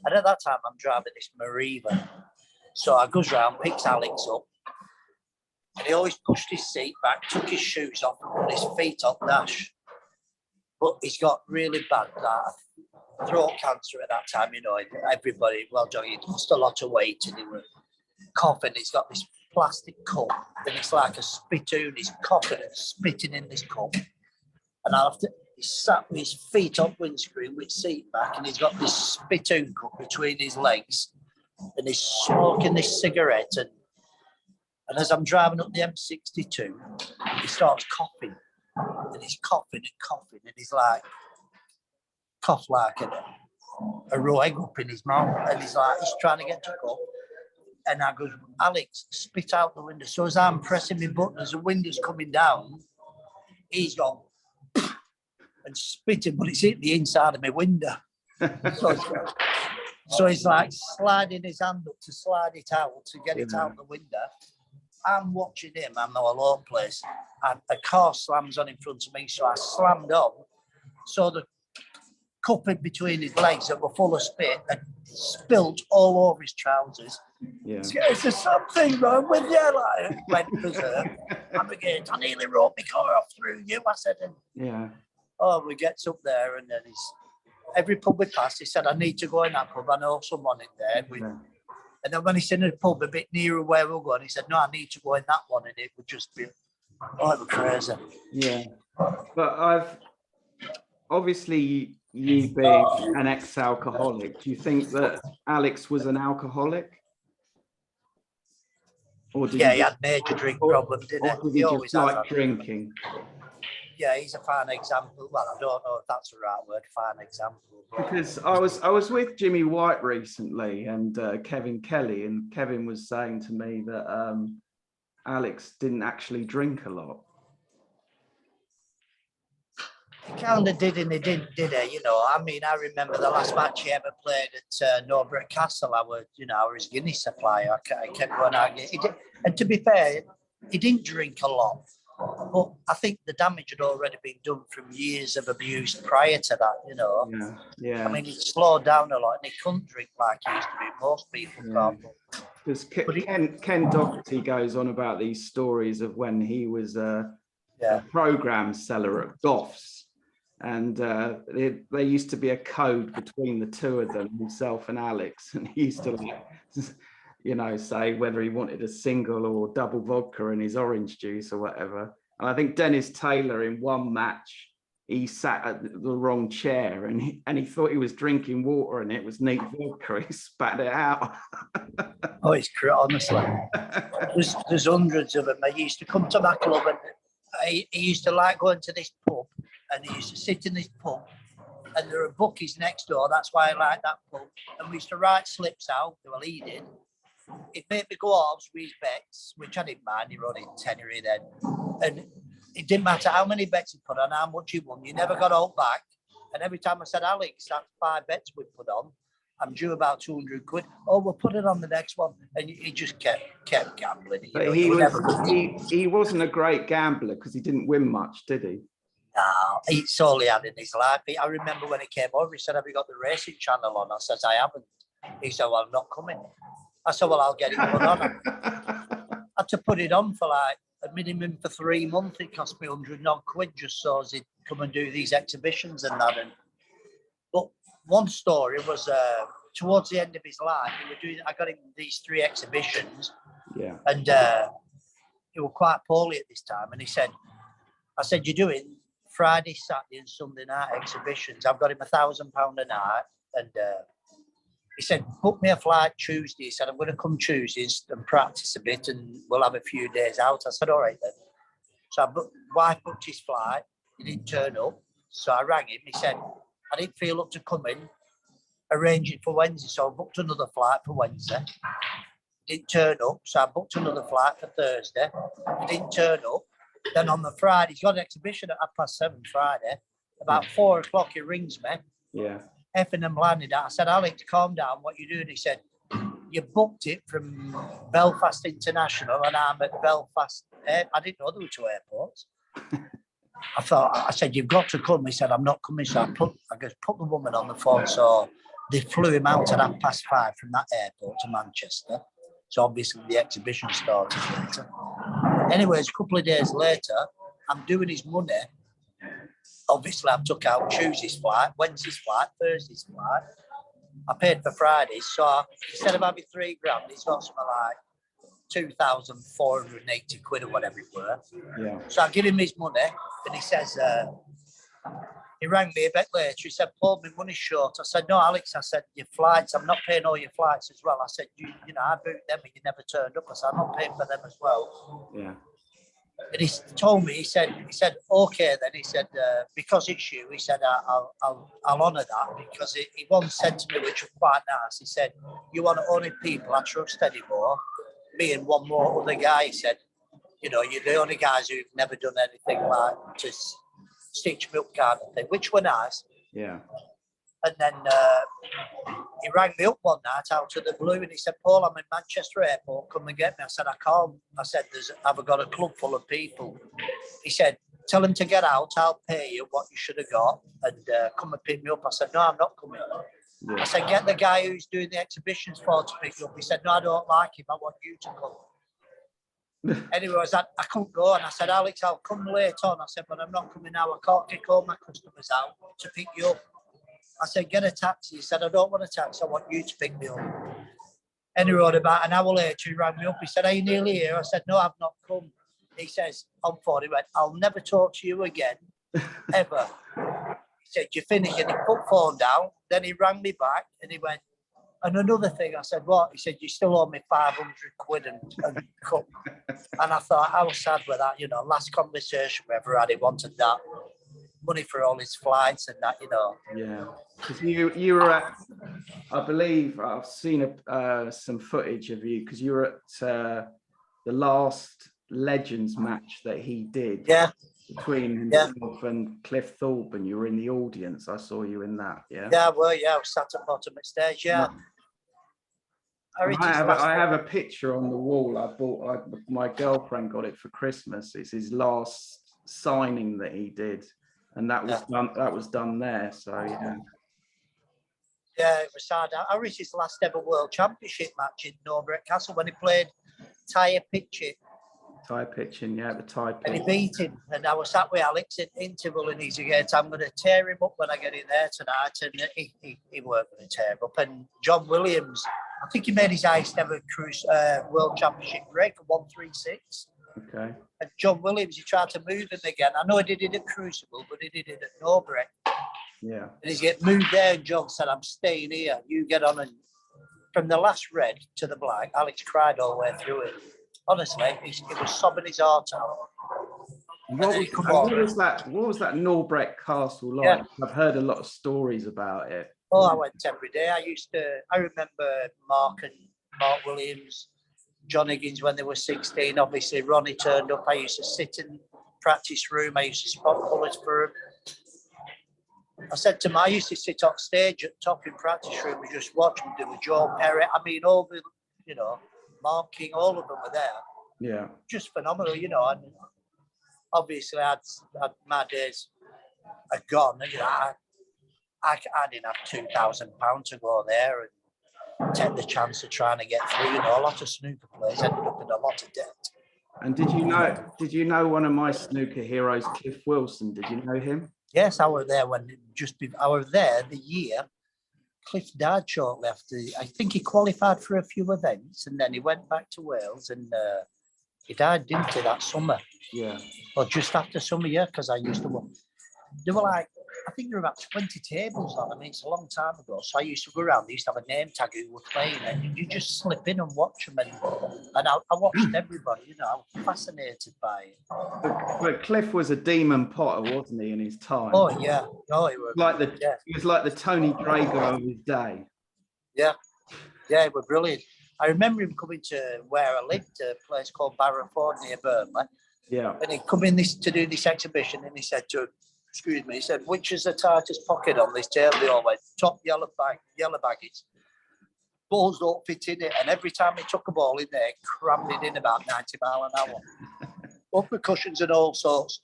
and at that time, I'm driving this Mariva. So I goes round, picks Alex up. And he always pushed his seat back, took his shoes off, and put his feet on dash. But he's got really bad throat cancer at that time. Everybody, he'd lost a lot of weight and he was coughing. He's got this plastic cup, and it's like a spittoon. He's coughing and spitting in this cup. And he's sat with his feet on windscreen with seat back, and he's got this spittoon cup between his legs, and he's smoking this cigarette. And as I'm driving up the M62, he starts coughing, and he's coughing, and he's like, cough like a raw egg up in his mouth, and he's trying to get to cough. And I goes, "Alex, spit out the window." So as I'm pressing my button, as the window's coming down, he's gone and spitting, but it's hit the inside of my window. So he's like sliding his hand up to slide it out, to get it out the window. I'm watching him, I'm all over the place, and a car slams on in front of me, so I slammed on. So the cup in between his legs that were full of spit and spilt all over his trousers. Yeah. "Is there something wrong with you?" Like, went berserk. Again, "I nearly wrote my car off through you," I said. And, we gets up there, and then every pub we passed, he said, "I need to go in that pub. I know someone in there." And then when he's in a pub a bit nearer where we're going, he said, "No, I need to go in that one," and it would just be, it was crazy. Yeah, but obviously you being an ex-alcoholic, do you think that Alex was an alcoholic? Or he had major drink problems, didn't he? He always like drinking. Yeah, he's a fine example. Well, I don't know if that's the right word, fine example. Because I was with Jimmy White recently and Kevin Kelly, and Kevin was saying to me that Alex didn't actually drink a lot. He kind of did and he didn't, did he? I remember the last match he ever played at Norbert Castle. I was his Guinness supplier. I kept going out. And to be fair, he didn't drink a lot. But I think the damage had already been done from years of abuse prior to that, Yeah. I mean, he slowed down a lot and he couldn't drink like he used to be. Most people can't. Because Ken Doherty goes on about these stories of when he was a program seller at Goff's. And there used to be a code between the two of them, himself and Alex. And he used to you know, say whether he wanted a single or double vodka in his orange juice or whatever. And I think Dennis Taylor in one match, he sat at the wrong chair and he thought he was drinking water and it was neat vodka. He spat it out. Oh, it's great, honestly. There's hundreds of them. He used to come to my club and he used to like going to this pub, and he used to sit in this pub and there are bookies next door. That's why I like that pub. And we used to write slips out. Well, he did. He'd make me go off with his bets, which I didn't mind. He run in tennery then. And it didn't matter how many bets he put on, how much he won. You never got all back. And every time I said, Alex, that's 5 bets we put on. I'm due about 200 quid. Oh, we'll put it on the next one. And he just kept gambling. But he wasn't a great gambler because he didn't win much, did he? No, it's all he had in his life. I remember when he came over, he said, have you got the racing channel on? I said, I haven't. He said, well, I'm not coming. I said, well, I'll get it put on. I had to put it on for like a minimum for 3 months. It cost me 100 odd quid just so as he'd come and do these exhibitions and that. But one story was towards the end of his life, I got him these 3 exhibitions. Yeah. And he was quite poorly at this time. And I said, you're doing Friday, Saturday and Sunday night exhibitions. I've got him £1,000 a night. And he said, book me a flight Tuesday. He said, I'm going to come Tuesday and practice a bit and we'll have a few days out. I said, all right then. So wife booked his flight. He didn't turn up. So I rang him. He said, I didn't feel up to coming. Arrange it for Wednesday. So I booked another flight for Wednesday. He didn't turn up. So I booked another flight for Thursday. He didn't turn up. Then on the Friday, he's got an exhibition at 7:30 Friday. About 4 o'clock, he rings me. Yeah. Effing and landed out. I said, Alex, calm down. What you doing? He said, you booked it from Belfast International and I'm at Belfast. I didn't know there were 2 airports. I said, you've got to come. He said, I'm not coming. So I just put the woman on the phone. So they flew him out at 5:30 from that airport to Manchester. So obviously the exhibition started later. Anyways, a couple of days later, I'm doing his money. Obviously, I've took out Tuesday's flight, Wednesday's flight, Thursday's flight. I paid for Fridays. So instead of having $3 grand, he's got something like 2,480 quid or whatever it were. Yeah. So I give him his money and he says, he rang me a bit later. He said, Paul, my money's short. I said, no, Alex, I said, your flights, I'm not paying all your flights as well. I said, you know, I booked them and you never turned up. I said, I'm not paying for them as well. Yeah. And he told me, he said, okay then. He said, because it's you, he said, I'll honour that because he once said to me, which was quite nice, he said, you want to only people I trust anymore. Me and one more other guy, he said, you know, you're the only guys who've never done anything like to stitch milk kind of thing, which were nice. Yeah. And then he rang me up one night out of the blue and he said, Paul, I'm in Manchester Airport, come and get me. I said, I can't. I said, I've got a club full of people. He said, tell them to get out, I'll pay you what you should have got and come and pick me up. I said, no, I'm not coming. Yeah. I said, get the guy who's doing the exhibitions for to pick you up. He said, no, I don't like him, I want you to come. Anyway, I couldn't go and I said, Alex, I'll come later on. I said, but I'm not coming now. I can't kick all my customers out to pick you up. I said, get a taxi. He said, I don't want a taxi. I want you to pick me up. Anyway, about an hour later, he rang me up. He said, are you nearly here? I said, no, I've not come. He says, on phone, he went, I'll never talk to you again, ever. He said, you finished? And he put phone down. Then he rang me back and he went, and another thing, I said, what? He said, you still owe me 500 quid and cut. And I thought, I was sad with that, you know, last conversation we ever had, he wanted that money for all his flights and that, you know. Yeah, because you were at, I believe, I've seen some footage of you, because you were at the last Legends match that he did. Yeah. Between himself and Cliff Thorpe, and you were in the audience. I saw you in that. Yeah. Yeah, well, yeah, I was sat at bottom of stage. Yeah. I have a picture on the wall. My girlfriend got it for Christmas. It's his last signing that he did, and that was done. That was done there. So yeah. Yeah, it was sad. I reached his last ever World Championship match in Norbury Castle when he played tyre pitching. Tie pitching, yeah, the tie pitch. And he beat him. And I was sat with Alex in interval and he's again, I'm going to tear him up when I get in there tonight. And he weren't going to tear him up. And John Williams, I think he made his highest ever cruise world championship break of 136. Okay. And John Williams, he tried to move him again. I know he did it at Crucible, but he did it at no break. Yeah. And he's get moved there, and John said, "I'm staying here. You get on." And from the last red to the black, Alex cried all the way through it. Honestly, he was sobbing his heart out. What was that Norbrecht Castle like? Yeah. I've heard a lot of stories about it. Oh, I went every day. I remember Mark Williams, John Higgins when they were 16. Obviously, Ronnie turned up. I used to sit in practice room. I used to spot colours for him. I said to him, I used to sit on stage at top in practice room and just watch him do with Joe Perry. I mean, all the, Mark King, all of them were there. Yeah. Just phenomenal, And obviously, my days are gone. I didn't have £2,000 to go there and take the chance of trying to get through. A lot of snooker players ended up in a lot of debt. And did you know one of my snooker heroes, Cliff Wilson? Did you know him? Yes, I was there I was there the year Cliff died shortly after. I think he qualified for a few events and then he went back to Wales and he died, didn't he, that summer? Yeah. Or just after summer, yeah, because I used to work. They were like, I think there were about 20 tables on. I mean, it's a long time ago. So I used to go around. They used to have a name tag who were playing, and you just slip in and watch them. And I watched everybody. I was fascinated by it. But Cliff was a demon potter, wasn't he, in his time? Oh yeah, he was He was like the Tony Drago of his day. Yeah, he was brilliant. I remember him coming to where I lived, a place called Barrowford near Burnley. Yeah. And he'd come in to do this exhibition, and he said to him, excuse me, he said, which is the tightest pocket on this table? They all went, top yellow baggies. Balls don't fit in it. And every time he took a ball in there, crammed it in about 90 miles an hour. Upper cushions and all sorts.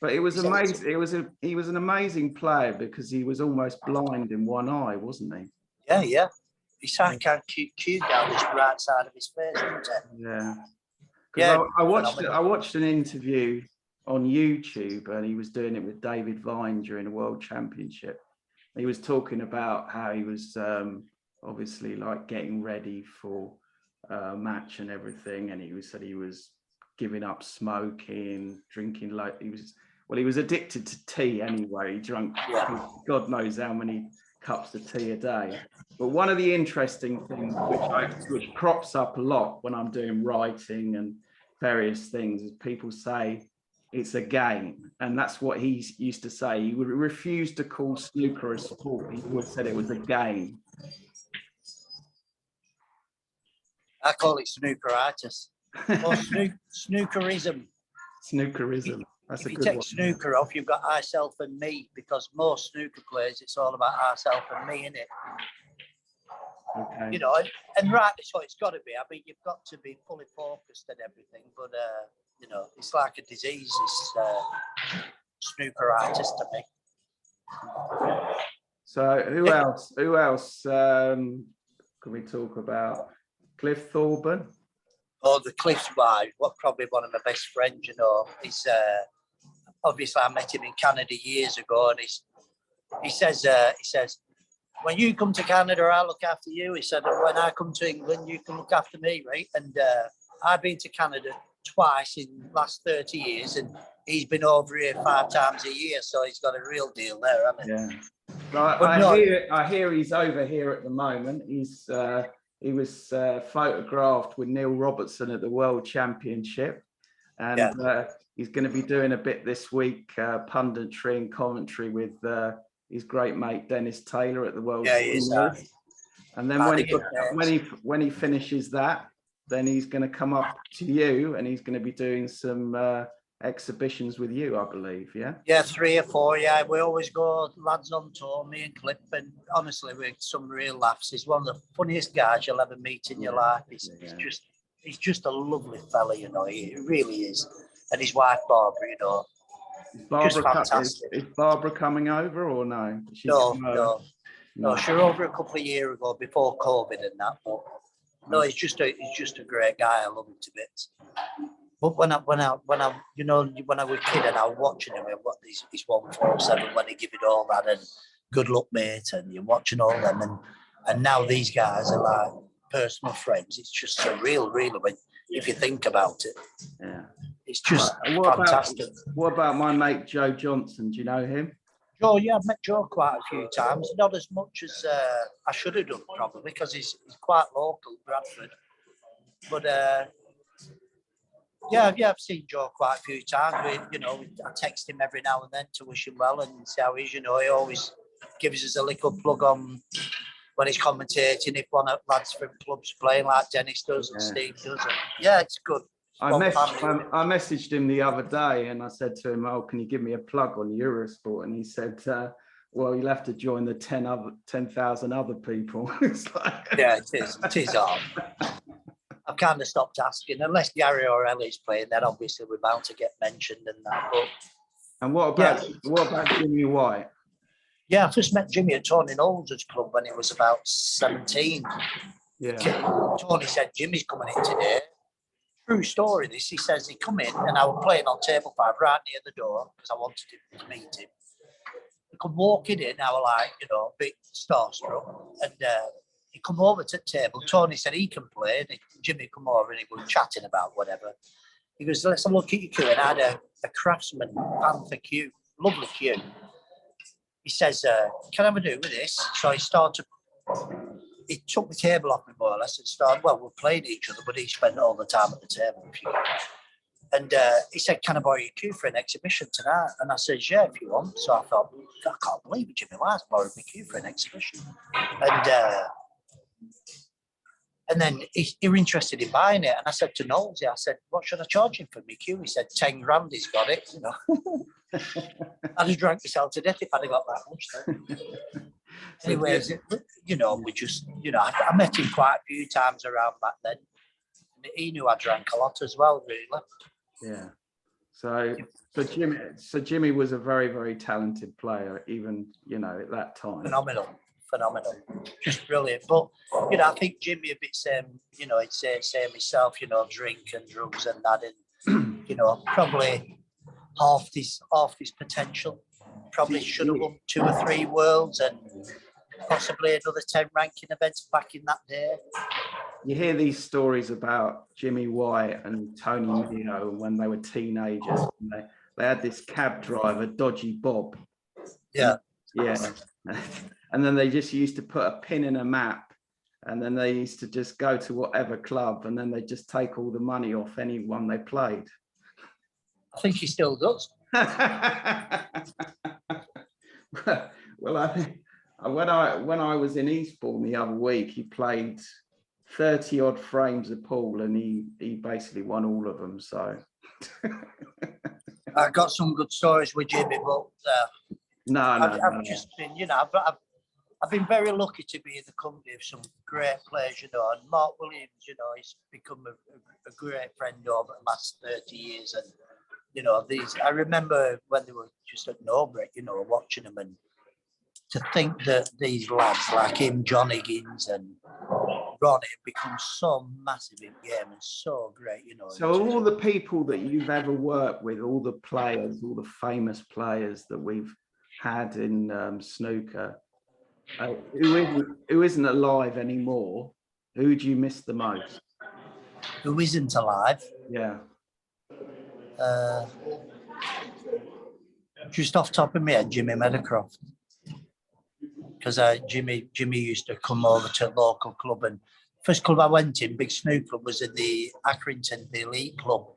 But it was amazing. He was an amazing player because he was almost blind in one eye, wasn't he? Yeah. His eye can't cue down this right side of his face, didn't it? Yeah. Yeah. I watched an interview on YouTube, and he was doing it with David Vine during a World Championship. He was talking about how he was obviously like getting ready for a match and everything, and he said he was giving up smoking, drinking, like he was addicted to tea anyway. He drank God knows how many cups of tea a day. But one of the interesting things which crops up a lot when I'm doing writing and various things is people say it's a game, and that's what he used to say. He would refuse to call snooker a sport. He always said it was a game. I call it snookeritis or snookerism. Snookerism. That's if a you good take one. snooker off, you've got I, self, and me, because most snooker players, it's all about I, self, and me, innit? Okay. And rightly so, it's got to be. I mean, you've got to be fully focused and everything, but it's like a disease. It's snookeritis to me. So who else can we talk about? Cliff Thorburn. Oh, the Cliff's wife, probably one of my best friends, He's obviously I met him in Canada years ago, and he says, when you come to Canada, I'll look after you. He said, and when I come to England, you can look after me, right? And I've been to Canada twice in the last 30 years, and he's been over here 5 times a year, so he's got a real deal there, hasn't he? Yeah. I hear he's over here at the moment. He was photographed with Neil Robertson at the World Championship, and he's going to be doing a bit this week, punditry and commentary with his great mate Dennis Taylor at the World Championship. And then when he finishes that, then he's going to come up to you, and he's going to be doing some exhibitions with you, I believe. Yeah, 3 or 4. Yeah, we always go lads on tour, me and Clip, and honestly, we had some real laughs. He's one of the funniest guys you'll ever meet in your life. He's just a lovely fella, he really is. And his wife Barbara, just fantastic. Is Barbara coming over or no? No, she was over a couple of years ago before COVID and that, but no, he's just a great guy. I love him to bits. But when I was a kid and I was watching him and what his 147 when he give it all that and good luck mate, and you're watching all them, and now these guys are like personal friends. It's just surreal, really, when if you think about it. Yeah. It's just What fantastic. What about my mate Joe Johnson? Do you know him? Joe, yeah, I've met Joe quite a few times. Not as much as I should have done, probably, because he's quite local, Bradford. But yeah, I've seen Joe quite a few times. I text him every now and then to wish him well and see how he's. He always gives us a little plug on when he's commentating. If one of the lads from clubs playing, like Dennis does and Steve does, yeah, it's good. I messaged him the other day and I said to him, "Oh, can you give me a plug on Eurosport?" And he said, "Well, you'll have to join the 10,000 other people." It's like... Yeah, it is hard. I've kind of stopped asking, unless Gary or Ellie's playing, then obviously we're bound to get mentioned and that. But and what about Jimmy White? Yeah, I first met Jimmy at Tony Knowles' club when he was about 17. Yeah. Tony said, "Jimmy's coming in today." True story, this. He says he come in and I was playing on table 5 right near the door because I wanted him to meet him. He come walking in, I was like, a bit starstruck. And he come over to the table. Tony said he can play. And Jimmy come over and he was chatting about whatever. He goes, "Let's have a look at your cue." And I had a Craftsman Panther cue, lovely cue. He says, "Can I have a do with this?" So he took the table off me more or less and started, we're playing each other, but he spent all the time at the table. And he said, "Can I borrow your cue for an exhibition tonight?" And I said, "Yeah, if you want." So I thought, I can't believe it, Jimmy White's borrowed my cue for an exhibition. And then he were interested in buying it. And I said to Knowles, I said, "What should I charge him for my cue?" He said, 10 grand, he's got it, I'd have drank myself to death if I'd have got that much. Anyways, we just, I met him quite a few times around back then. And he knew I drank a lot as well, really. Yeah. So Jimmy was a very, very talented player, even, at that time. Phenomenal. Just brilliant. But, I think Jimmy a bit same, he'd say same himself, drink and drugs and that. And, probably half his potential. Probably should have won 2 or 3 worlds and possibly another 10 ranking events back in that day. You hear these stories about Jimmy White and Tony Meo when they were teenagers. And they had this cab driver, Dodgy Bob. Yeah. Yeah. And then they just used to put a pin in a map, and then they used to just go to whatever club, and then they just take all the money off anyone they played. I think he still does. Well, I think when I was in Eastbourne the other week, he played 30 odd frames of pool, and he basically won all of them. So I got some good stories with Jimmy, but I've just been, I've been very lucky to be in the company of some great players, and Mark Williams, he's become a great friend over the last 30 years. And, I remember when they were just at Norbury, watching them, and to think that these lads like him, John Higgins and Ronnie have become so massive in game and so great, So all the people that you've ever worked with, all the players, all the famous players that we've had in snooker, who isn't alive anymore, who do you miss the most? Who isn't alive? Yeah. Just off the top of my head, Jimmy Meadowcroft. Because Jimmy used to come over to a local club, and first club I went in, big snooker, was in the Accrington, the elite club.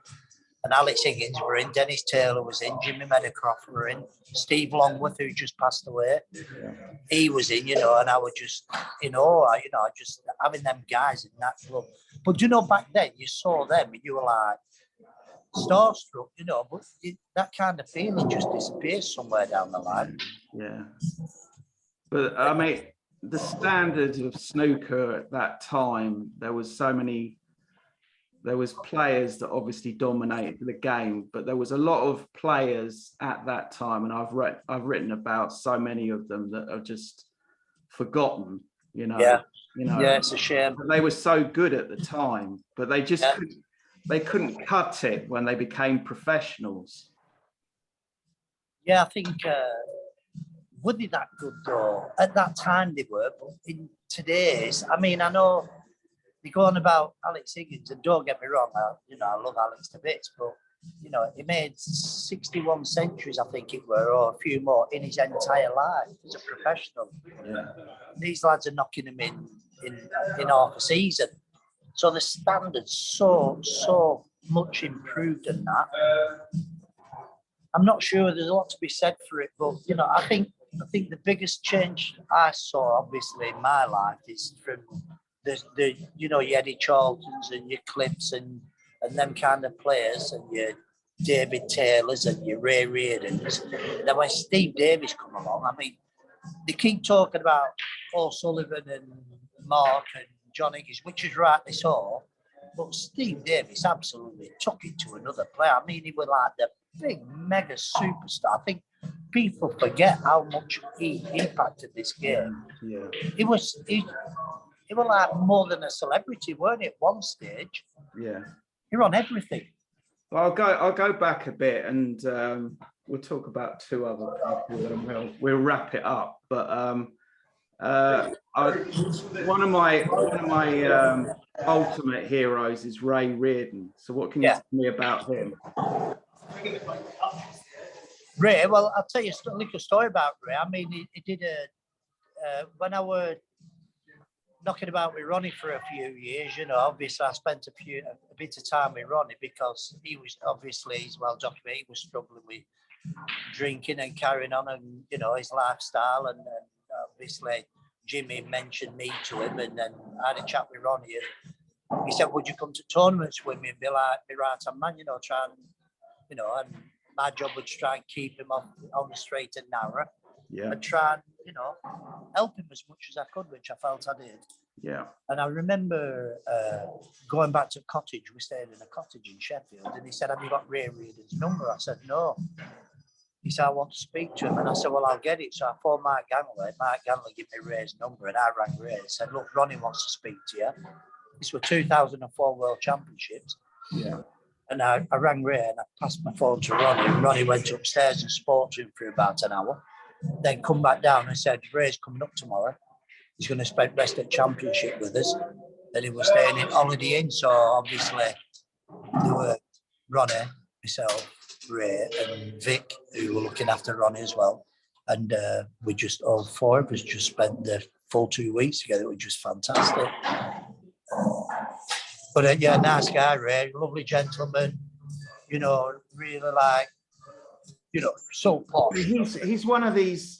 And Alex Higgins were in, Dennis Taylor was in, Jimmy Meadowcroft were in, Steve Longworth, who just passed away, he was in, and I was just in awe, just having them guys in that club. But back then you saw them and you were like starstruck, but that kind of feeling just disappears somewhere down the line. Yeah. But I mean, the standards of snooker at that time, there was players that obviously dominated the game, but there was a lot of players at that time, and I've written about so many of them that are just forgotten. Yeah, it's a shame. They were so good at the time, but they just couldn't cut it when they became professionals. Yeah, I think. Were they that good though? At that time they were, but in today's, I mean, I know they go on about Alex Higgins, and don't get me wrong, I love Alex to bits, but he made 61 centuries, I think it were, or a few more in his entire life as a professional. Yeah. These lads are knocking him in half a season. So the standard's so much improved in that. I'm not sure there's a lot to be said for it, but I think the biggest change I saw, obviously, in my life is from the your Eddie Charltons and your Cliffs and them kind of players, and your David Taylors and your Ray Reardons. And then when Steve Davis come along, I mean, they keep talking about O'Sullivan and Mark and John Higgins, which is rightly so, but Steve Davis absolutely took it to another player. I mean, he was like the big mega superstar. I think people forget how much he impacted this game. Yeah. He was like more than a celebrity, weren't he, at one stage? Yeah. You're on everything. Well, I'll go back a bit, and we'll talk about two other people, and we'll wrap it up. But one of my ultimate heroes is Ray Reardon. So what can you tell me about him? Ray, well, I'll tell you a little story about Ray. I mean, he did when I were knocking about with Ronnie for a few years, obviously I spent a bit of time with Ronnie because he was, obviously, he's well documented, he was struggling with drinking and carrying on, and his lifestyle, and obviously Jimmy mentioned me to him, and then I had a chat with Ronnie, and he said, would you come to tournaments with me and be like my right hand man, try and and my job was to try and keep him on the straight and narrow. Yeah. And try and, help him as much as I could, which I felt I did. Yeah. And I remember going back to a cottage. We stayed in a cottage in Sheffield, and he said, have you got Ray Reardon's number? I said, no. He said, I want to speak to him. And I said, well, I'll get it. So I phoned Mike Ganley. Mike Ganley gave me Ray's number, and I rang Ray and said, look, Ronnie wants to speak to you. This was 2004 World Championships. Yeah. And I rang Ray and I passed my phone to Ronnie, and Ronnie went upstairs and spoke to him for about an hour. Then come back down and said, Ray's coming up tomorrow. He's going to spend the rest of the championship with us. And he was staying in Holiday Inn. So obviously there were Ronnie, myself, Ray and Vic, who were looking after Ronnie as well. And we just, all four of us just spent the full 2 weeks together. It was just fantastic. But nice guy, Ray, lovely gentleman, really like, so posh. He's one of these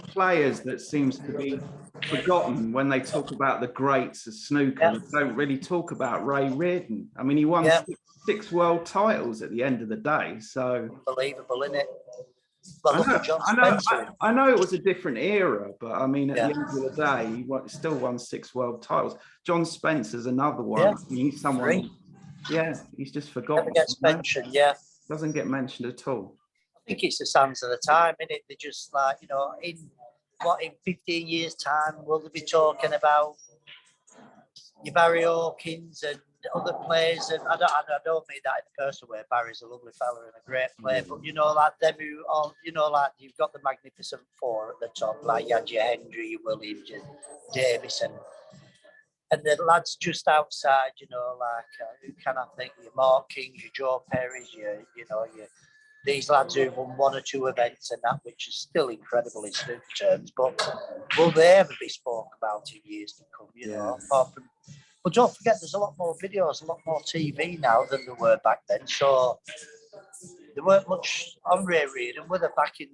players that seems to be forgotten when they talk about the greats of snooker. Yeah. They don't really talk about Ray Reardon. I mean, he won six world titles at the end of the day. So unbelievable, isn't it? Well, look at John Spencer. I know it was a different era, but I mean, at the end of the day, he still won 6 world titles. John Spencer's another one. Yeah. He's someone. Yeah, he's just forgotten. Never gets mentioned. Yeah, doesn't get mentioned at all. I think it's the sands of the time, isn't it? They're just like, in 15 years' time, will they be talking about your Barry Hawkins and other players? And I don't mean that in a personal way. Barry's a lovely fella and a great player, but like them who are, like you've got the Magnificent Four at the top, like you had your Hendry, your Williams, your Davis, and the lads just outside, who can I think? Your Mark Kings, your Joe Perry's, your these lads who've won 1 or 2 events and that, which is still incredible in snooker terms, but will they ever be spoke about in years to come, apart from, but don't forget, there's a lot more videos, a lot more TV now than there were back then, so there weren't much on Ray Reardon, were there back in,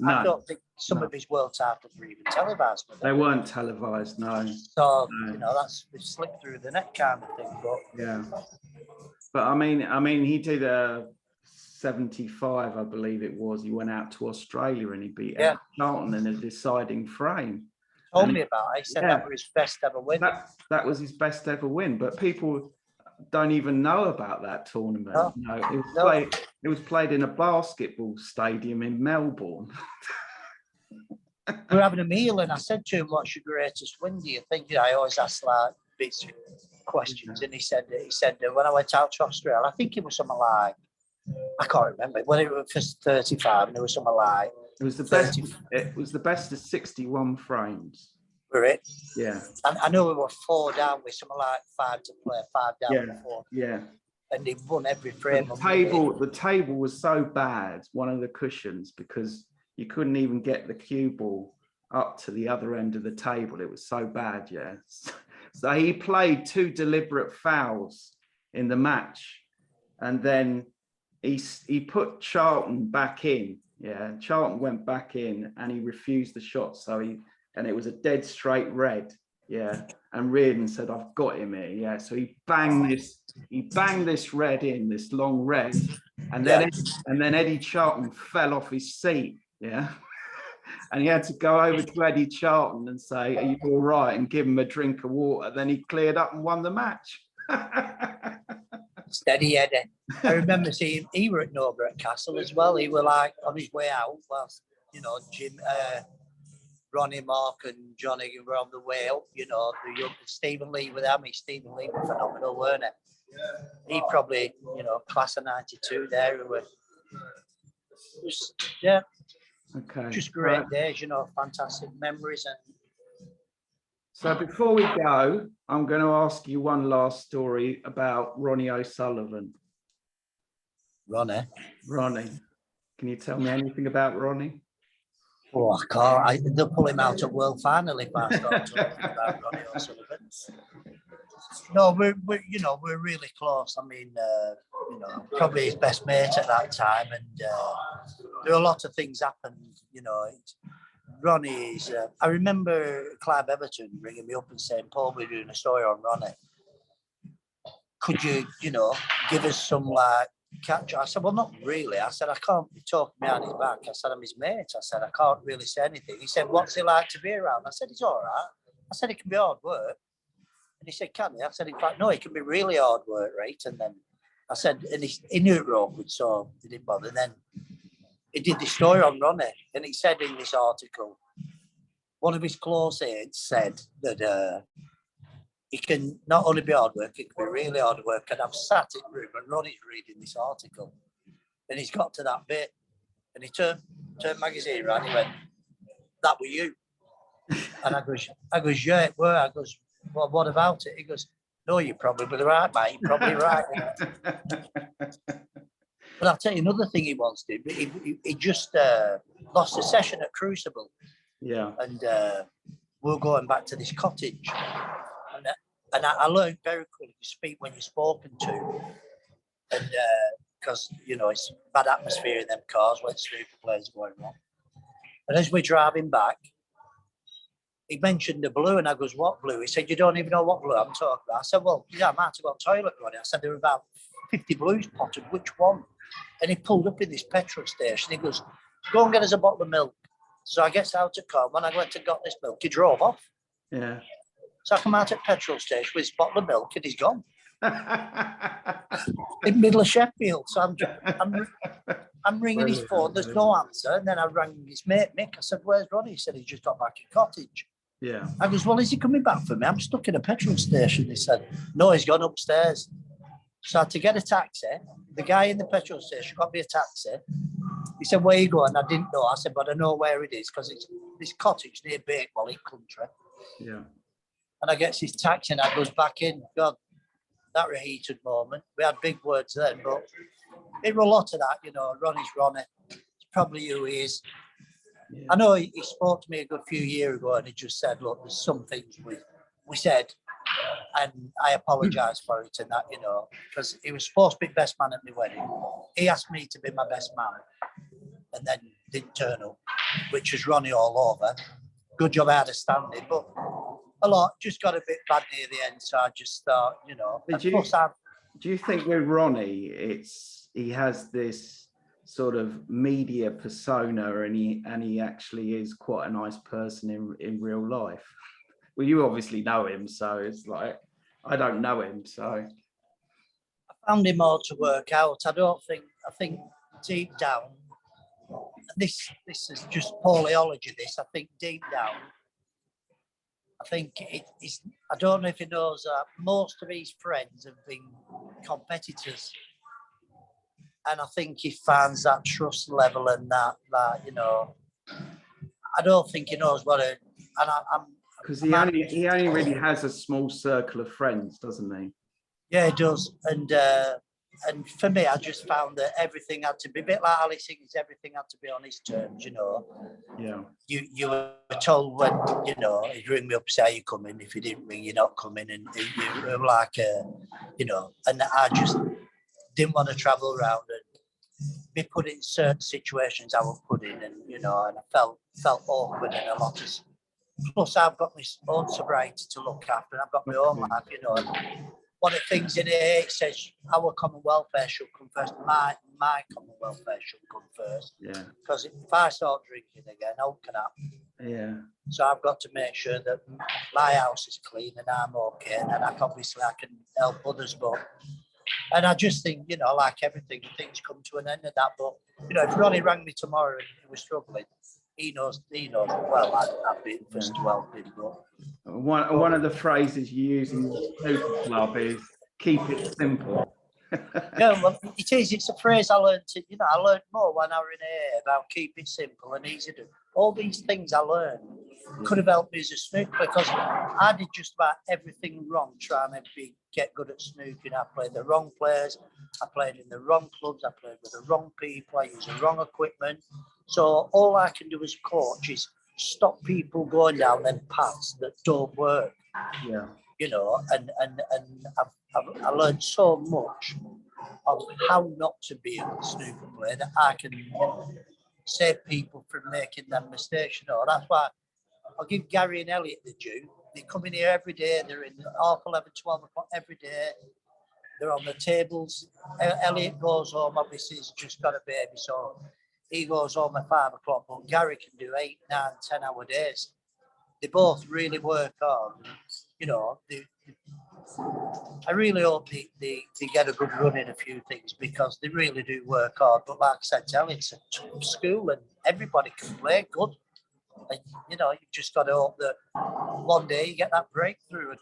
I don't think some of his world titles were even televised. They weren't televised, no. So, that's slipped through the net kind of thing, but. Yeah. But I mean, he did a 75, I believe it was. He went out to Australia and he beat Charlton in a deciding frame. He told me about it. He said that was his best ever win. That was his best ever win. But people don't even know about that tournament. No. It was played in a basketball stadium in Melbourne. We were having a meal and I said to him, what's your greatest win, do you think? I always ask like bits of questions, and he said when I went out to Australia, I think it was something like, I can't remember, when it was first 35, and there was something like it was the best. It was the best of 61 frames. for it. Yeah. And I know we were 4 down with something like 5 to play, 5 down Yeah. before. Yeah. And he won every frame. The table was so bad, one of the cushions, because you couldn't even get the cue ball up to the other end of the table. It was so bad, yeah. So he played 2 deliberate fouls in the match, and then he put Charlton back in. Yeah, Charlton went back in, and he refused the shot. And it was a dead straight red. Yeah, and Reardon said, "I've got him here." Yeah, so he banged this red in, this long red, and then Eddie Charlton fell off his seat. Yeah. And he had to go over to Eddie Charlton and say, "Are you all right?" and give him a drink of water. Then he cleared up and won the match. Steady Eddie. I remember seeing he were at Norbury Castle as well. He were like on his way out. Well, you know, Jim, Ronnie, Mark, and Johnny were on the way up. You know, the young Stephen Lee with them. Stephen Lee was phenomenal, weren't he? He probably, you know, class of '92 there. Who were just, yeah. Okay. Just great days, you know, fantastic memories. And so before we go, I'm going to ask you one last story about Ronnie O'Sullivan. Ronnie, can you tell me anything about Ronnie? Oh, I can't. They'll pull him out at World Final if I start talking about Ronnie O'Sullivan. No, we're really close. I mean, you know, probably his best mate at that time, and there are a lot of things happened. You know, Ronnie is. I remember Clive Everton ringing me up and saying, "Paul, we're doing a story on Ronnie. Could you, you know, give us some like catch?" I said, "Well, not really." I said, "I can't be talking behind his back." I said, "I'm his mate." I said, "I can't really say anything." He said, "What's he like to be around?" I said, "He's all right." I said, "It can be hard work." And he said, "Can he?" I said, "In fact, no, it can be really hard work, right?" And then I said, and he knew it were awkward, so he didn't bother. And then he did the story on Ronnie, and he said in this article, one of his close aides said that it can not only be hard work, it can be really hard work. And I've sat in the room and Ronnie's reading this article, and he's got to that bit, and he turned magazine around, he went, "That were you?" And I goes, "Yeah, it were." I goes, "Well, what about it?" He goes, "No, you're probably right, mate. You're probably right." But I'll tell you another thing he once did. He just lost a session at Crucible. Yeah. And we're going back to this cottage. And I learned very quickly to speak when you're spoken to. And because, you know, it's bad atmosphere in them cars when super players going wrong. And as we're driving back, he mentioned the blue, and I goes, "What blue?" He said, "You don't even know what blue I'm talking about." I said, "Well, yeah, I might have got toilet running." I said, "There were about 50 blues potted. Which one?" And he pulled up in this petrol station. He goes, "Go and get us a bottle of milk." So I gets out of car. When I went and got this milk, he drove off. Yeah. So I come out at petrol station with his bottle of milk, and he's gone. In the middle of Sheffield. So I'm ringing his phone. There's no answer. And then I rang his mate, Mick. I said, "Where's Ronnie?" He said, "He's just got back in cottage." Yeah. I goes, "Well, is he coming back for me? I'm stuck in a petrol station." He said, "No, he's gone upstairs." So I had to get a taxi. The guy in the petrol station got me a taxi. He said, "Where are you going?" I didn't know. I said, "But I know where it is because it's this cottage near Bakewell in country." Yeah. And I gets his taxi and I goes back in. God, that was a heated moment. We had big words then, but it was a lot of that, you know. Ronnie's Ronnie. It's probably who he is. Yeah. I know he spoke to me a good few years ago and he just said, "Look, there's some things we said and I apologise for it," and that, you know, because he was supposed to be best man at my wedding. He asked me to be my best man and then didn't turn up, which was Ronnie all over. Good job I had a standing, but a lot just got a bit bad near the end, so I just thought, you know. Do you think with Ronnie, he has this sort of media persona, and he actually is quite a nice person in real life? Well, you obviously know him, so it's like I don't know him, so I found him hard to work out. I think deep down, this is just Pauliology. I think deep down, I think it's. I don't know if he knows that most of his friends have been competitors, and I think he finds that trust level and that you know. I don't think he knows what. And Because he only really has a small circle of friends, doesn't he? Yeah, it does. And for me, I just found that everything had to be a bit like Ali sings. Everything had to be on his terms, you know. Yeah. You were told when, you know, he'd ring me up, say you're coming. If he didn't ring, you're not coming. And you were like, you know, and I just didn't want to travel around and be put in certain situations I was put in, and you know, and I felt awkward in a lot of. Plus, I've got my own sobriety to look after, and I've got my own life, you know. And one of the things in here, it says our common welfare should come first. My common welfare should come first. Yeah. Because if I start drinking again, how can I? Yeah. So I've got to make sure that my house is clean and I'm okay, and then I can help others. But and I just think, you know, like everything, things come to an end of that. But you know, if Ronnie rang me tomorrow and he was struggling, he knows well. I'd be first to help him. But one of the phrases you use in the snooker club is "keep it simple." Yeah, well, it is. It's a phrase I learned. I learned more when I was in here about keep it simple and easy to do. All these things I learned could have helped me as a snooker, because I did just about everything wrong trying to get good at snooking. I played the wrong players. I played in the wrong clubs. I played with the wrong people. I used the wrong equipment. So all I can do as a coach is stop people going down them paths that don't work. Yeah. You know, and I learned so much of how not to be a snooker player that I can save people from making them mistakes. You know, that's why I'll give Gary and Elliot the due. They come in here every day. They're in 11, 12 o'clock every day. They're on the tables. Elliot goes home. Obviously, he's just got a baby, so he goes home at 5 o'clock. But Gary can do 8, 9, 10-hour days. They both really work hard. You know, I really hope they get a good run in a few things, because they really do work hard. But like I said, it's a tough school and everybody can play good. And, you know, you just got to hope that one day you get that breakthrough.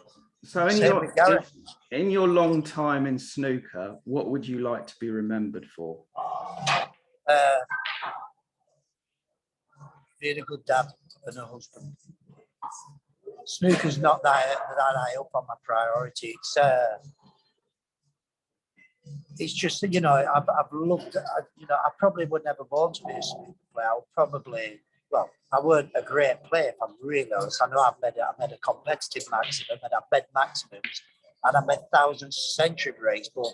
So in your long time in snooker, what would you like to be remembered for? Being a good dad and a husband. Snooker's not that high up on my priority. It's just, you know, I've loved, you know, I probably would never born to be a snooker player. I weren't a great player, if I'm really honest. I know I've made a competitive maximum, and I've made maximums, and I've made thousands of century breaks, but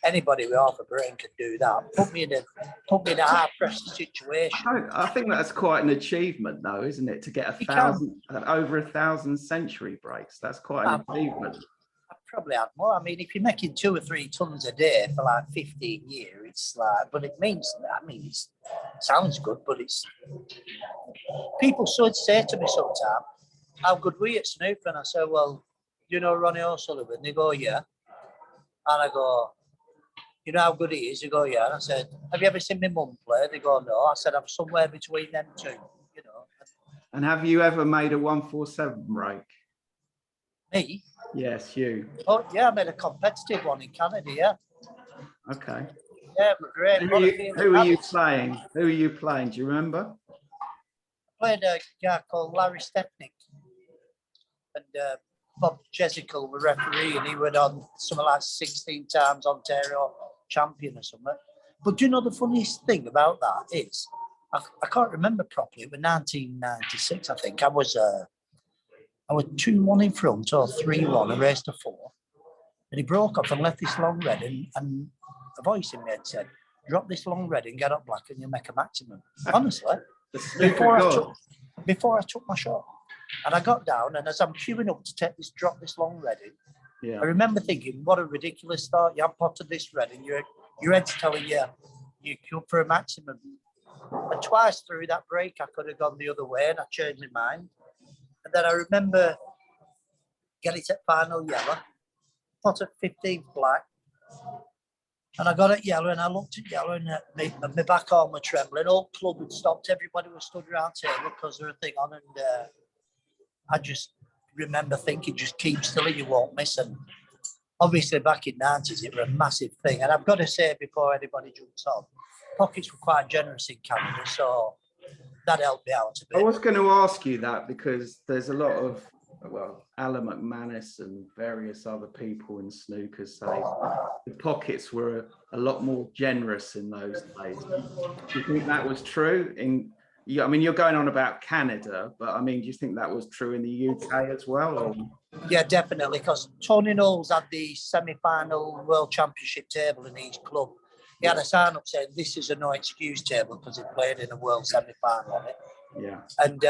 anybody with half a brain can do that. Put me in a high pressure situation. I think that's quite an achievement, though, isn't it? To get over 1,000 century breaks. That's quite an achievement. I probably had more. I mean, if you're making 2 or 3 tons a day for like 15 years, it's like, but it means, I mean, it sounds good, but it's, people should say to me sometimes, how good were you at snooker? And I say, well, you know Ronnie O'Sullivan? They go, yeah. And I go, you know how good he is? They go, yeah. And I said, have you ever seen my mum play? They go, no. I said, I'm somewhere between them two, you know. And have you ever made a 147 break? Me? Yes, you. Oh, yeah, I made a competitive one in Canada, yeah. Okay. Yeah, it was great. Who are you playing? Who are you playing? Do you remember? I played a guy called Larry Stepnick, and Bob Jessical, the referee, and he went on something like 16 times Ontario champion or something. But do you know the funniest thing about that is, I can't remember properly, it was 1996, I think. I was 2-1 in front, or 3-1, I raced a 4. And he broke off and left this long red, and a voice in my head said, drop this long red and get up black and you'll make a maximum. Honestly, before I took my shot. And I got down, and as I'm queuing up to drop this long red in, I remember thinking, what a ridiculous thought. You have potted this red and your head's telling you queued for a maximum. And twice through that break, I could have gone the other way, and I changed my mind. And then I remember getting it at final yellow, potted 15th black, and I got it yellow, and I looked at yellow, and my back arm was trembling. All club had stopped. Everybody was stood around table because there was a thing on, and I just remember thinking, just keep still and you won't miss. And obviously back in the 90s, it was a massive thing. And I've got to say, before anybody jumps on, pockets were quite generous in Canada, so that helped me out a bit. I was going to ask you that, because there's a lot of well, Alan McManus and various other people in snooker say the pockets were a lot more generous in those days. Do you think that was true? I mean, you're going on about Canada, but I mean, do you think that was true in the UK as well? Or? Yeah, definitely, because Tony Knowles had the semi-final World Championship table in each club. He had a sign up saying this is a no excuse table because he played in a World semi-final on it. Yeah. And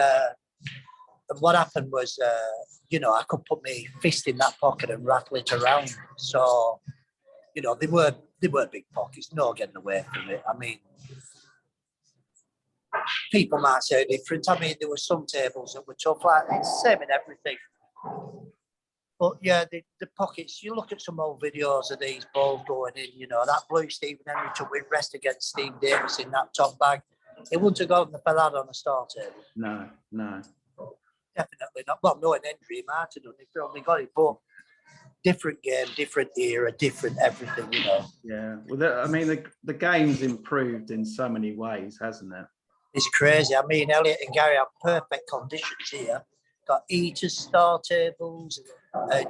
what happened was, I could put my fist in that pocket and rattle it around. So, they were big pockets, no getting away from it. I mean, people might say different. I mean, there were some tables that were tough, like it's the same in everything. But yeah, the pockets, you look at some old videos of these balls going in, that blue Stephen Henry took with rest against Steve Davis in that top bag. It wouldn't have gone for that on a star table. No. Definitely not. Well, knowing Henry, he might have done it, probably got it, but different game, different era, different everything, Yeah. Well, I mean, the game's improved in so many ways, hasn't it? It's crazy. I mean, Elliot and Gary have perfect conditions here. Got eaters, star tables, a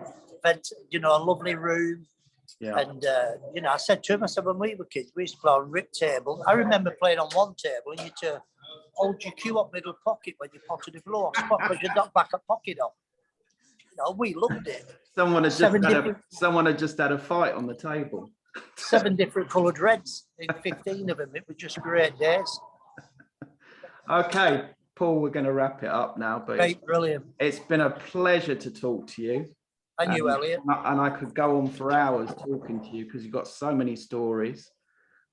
lovely room. Yeah. And, I said to him, when we were kids, we used to play on rip table. I remember playing on one table and you to hold your cue up middle pocket when you potted the blow off spot because you knocked back a pocket off. We loved it. Someone had just had a fight on the table. 7 different coloured reds in 15 of them. It was just great days. Okay, Paul, we're going to wrap it up now. But Great, brilliant. It's been a pleasure to talk to you. And you, Elliot. And I could go on for hours talking to you because you've got so many stories.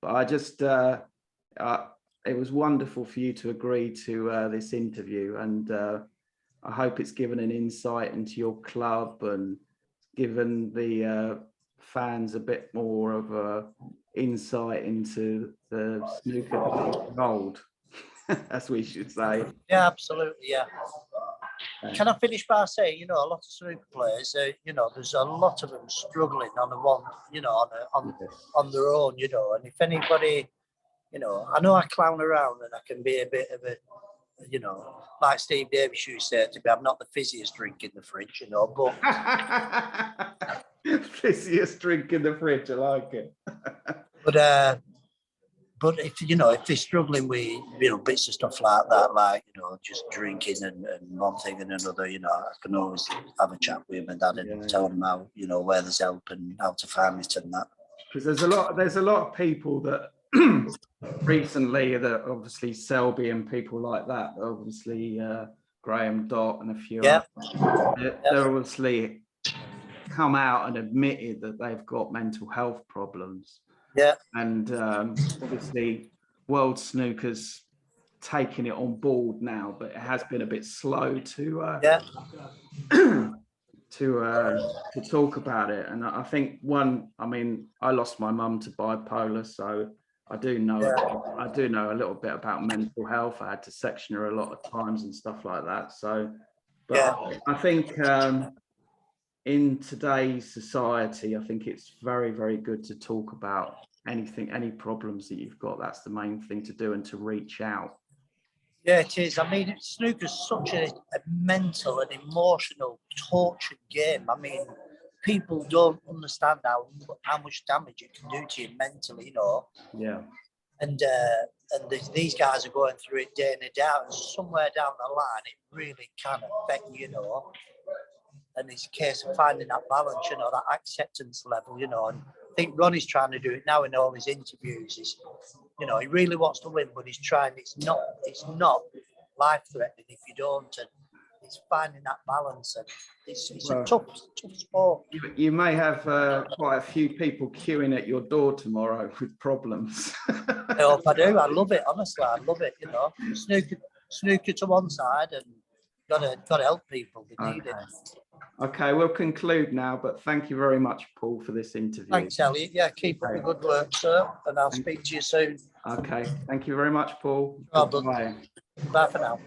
But I just, it was wonderful for you to agree to this interview. And I hope it's given an insight into your club and given the fans a bit more of a insight into the snooker of old, as we should say. Yeah, absolutely, yeah. Can I finish by saying, a lot of snooker players, there's a lot of them struggling on the one, on their own, and if anybody, I know I clown around and I can be a bit of a, like Steve Davis used to say to me, I'm not the fizziest drink in the fridge, but... Fizziest drink in the fridge, I like it. But if they're struggling with bits of stuff like that, like just drinking and one thing and another, I can always have a chat with them and tell them how where there's help and how to find it and that. Because there's a lot of people that recently that obviously Selby and people like that, obviously Graham Dott and a few others, they're obviously come out and admitted that they've got mental health problems. Yeah. And obviously World Snooker's taking it on board now, but it has been a bit slow to talk about it. And I think I lost my mum to bipolar, so I do know a little bit about mental health. I had to section her a lot of times and stuff like that. So, but I think in today's society, I think it's very, very good to talk about any problems that you've got. That's the main thing to do, and to reach out. Yeah, it is. I mean, snooker's such a mental and emotional tortured game. I mean, people don't understand how much damage it can do to you mentally, Yeah. And these guys are going through it day in and day out, and somewhere down the line, it really can affect you, And it's a case of finding that balance, that acceptance level, and I think Ronnie's trying to do it now in all his interviews. He really wants to win, but he's trying. It's not life-threatening if you don't, and it's finding that balance. And it's a tough sport. You may have quite a few people queuing at your door tomorrow with problems. I hope I do. I love it, honestly. I love it. Snooker to one side, and gotta help people. They need it. Okay, we'll conclude now, but thank you very much, Paul, for this interview. Thanks, Elliot. Yeah, keep up the good work, sir, and I'll speak to you soon. Okay, thank you very much, Paul. Bye for now.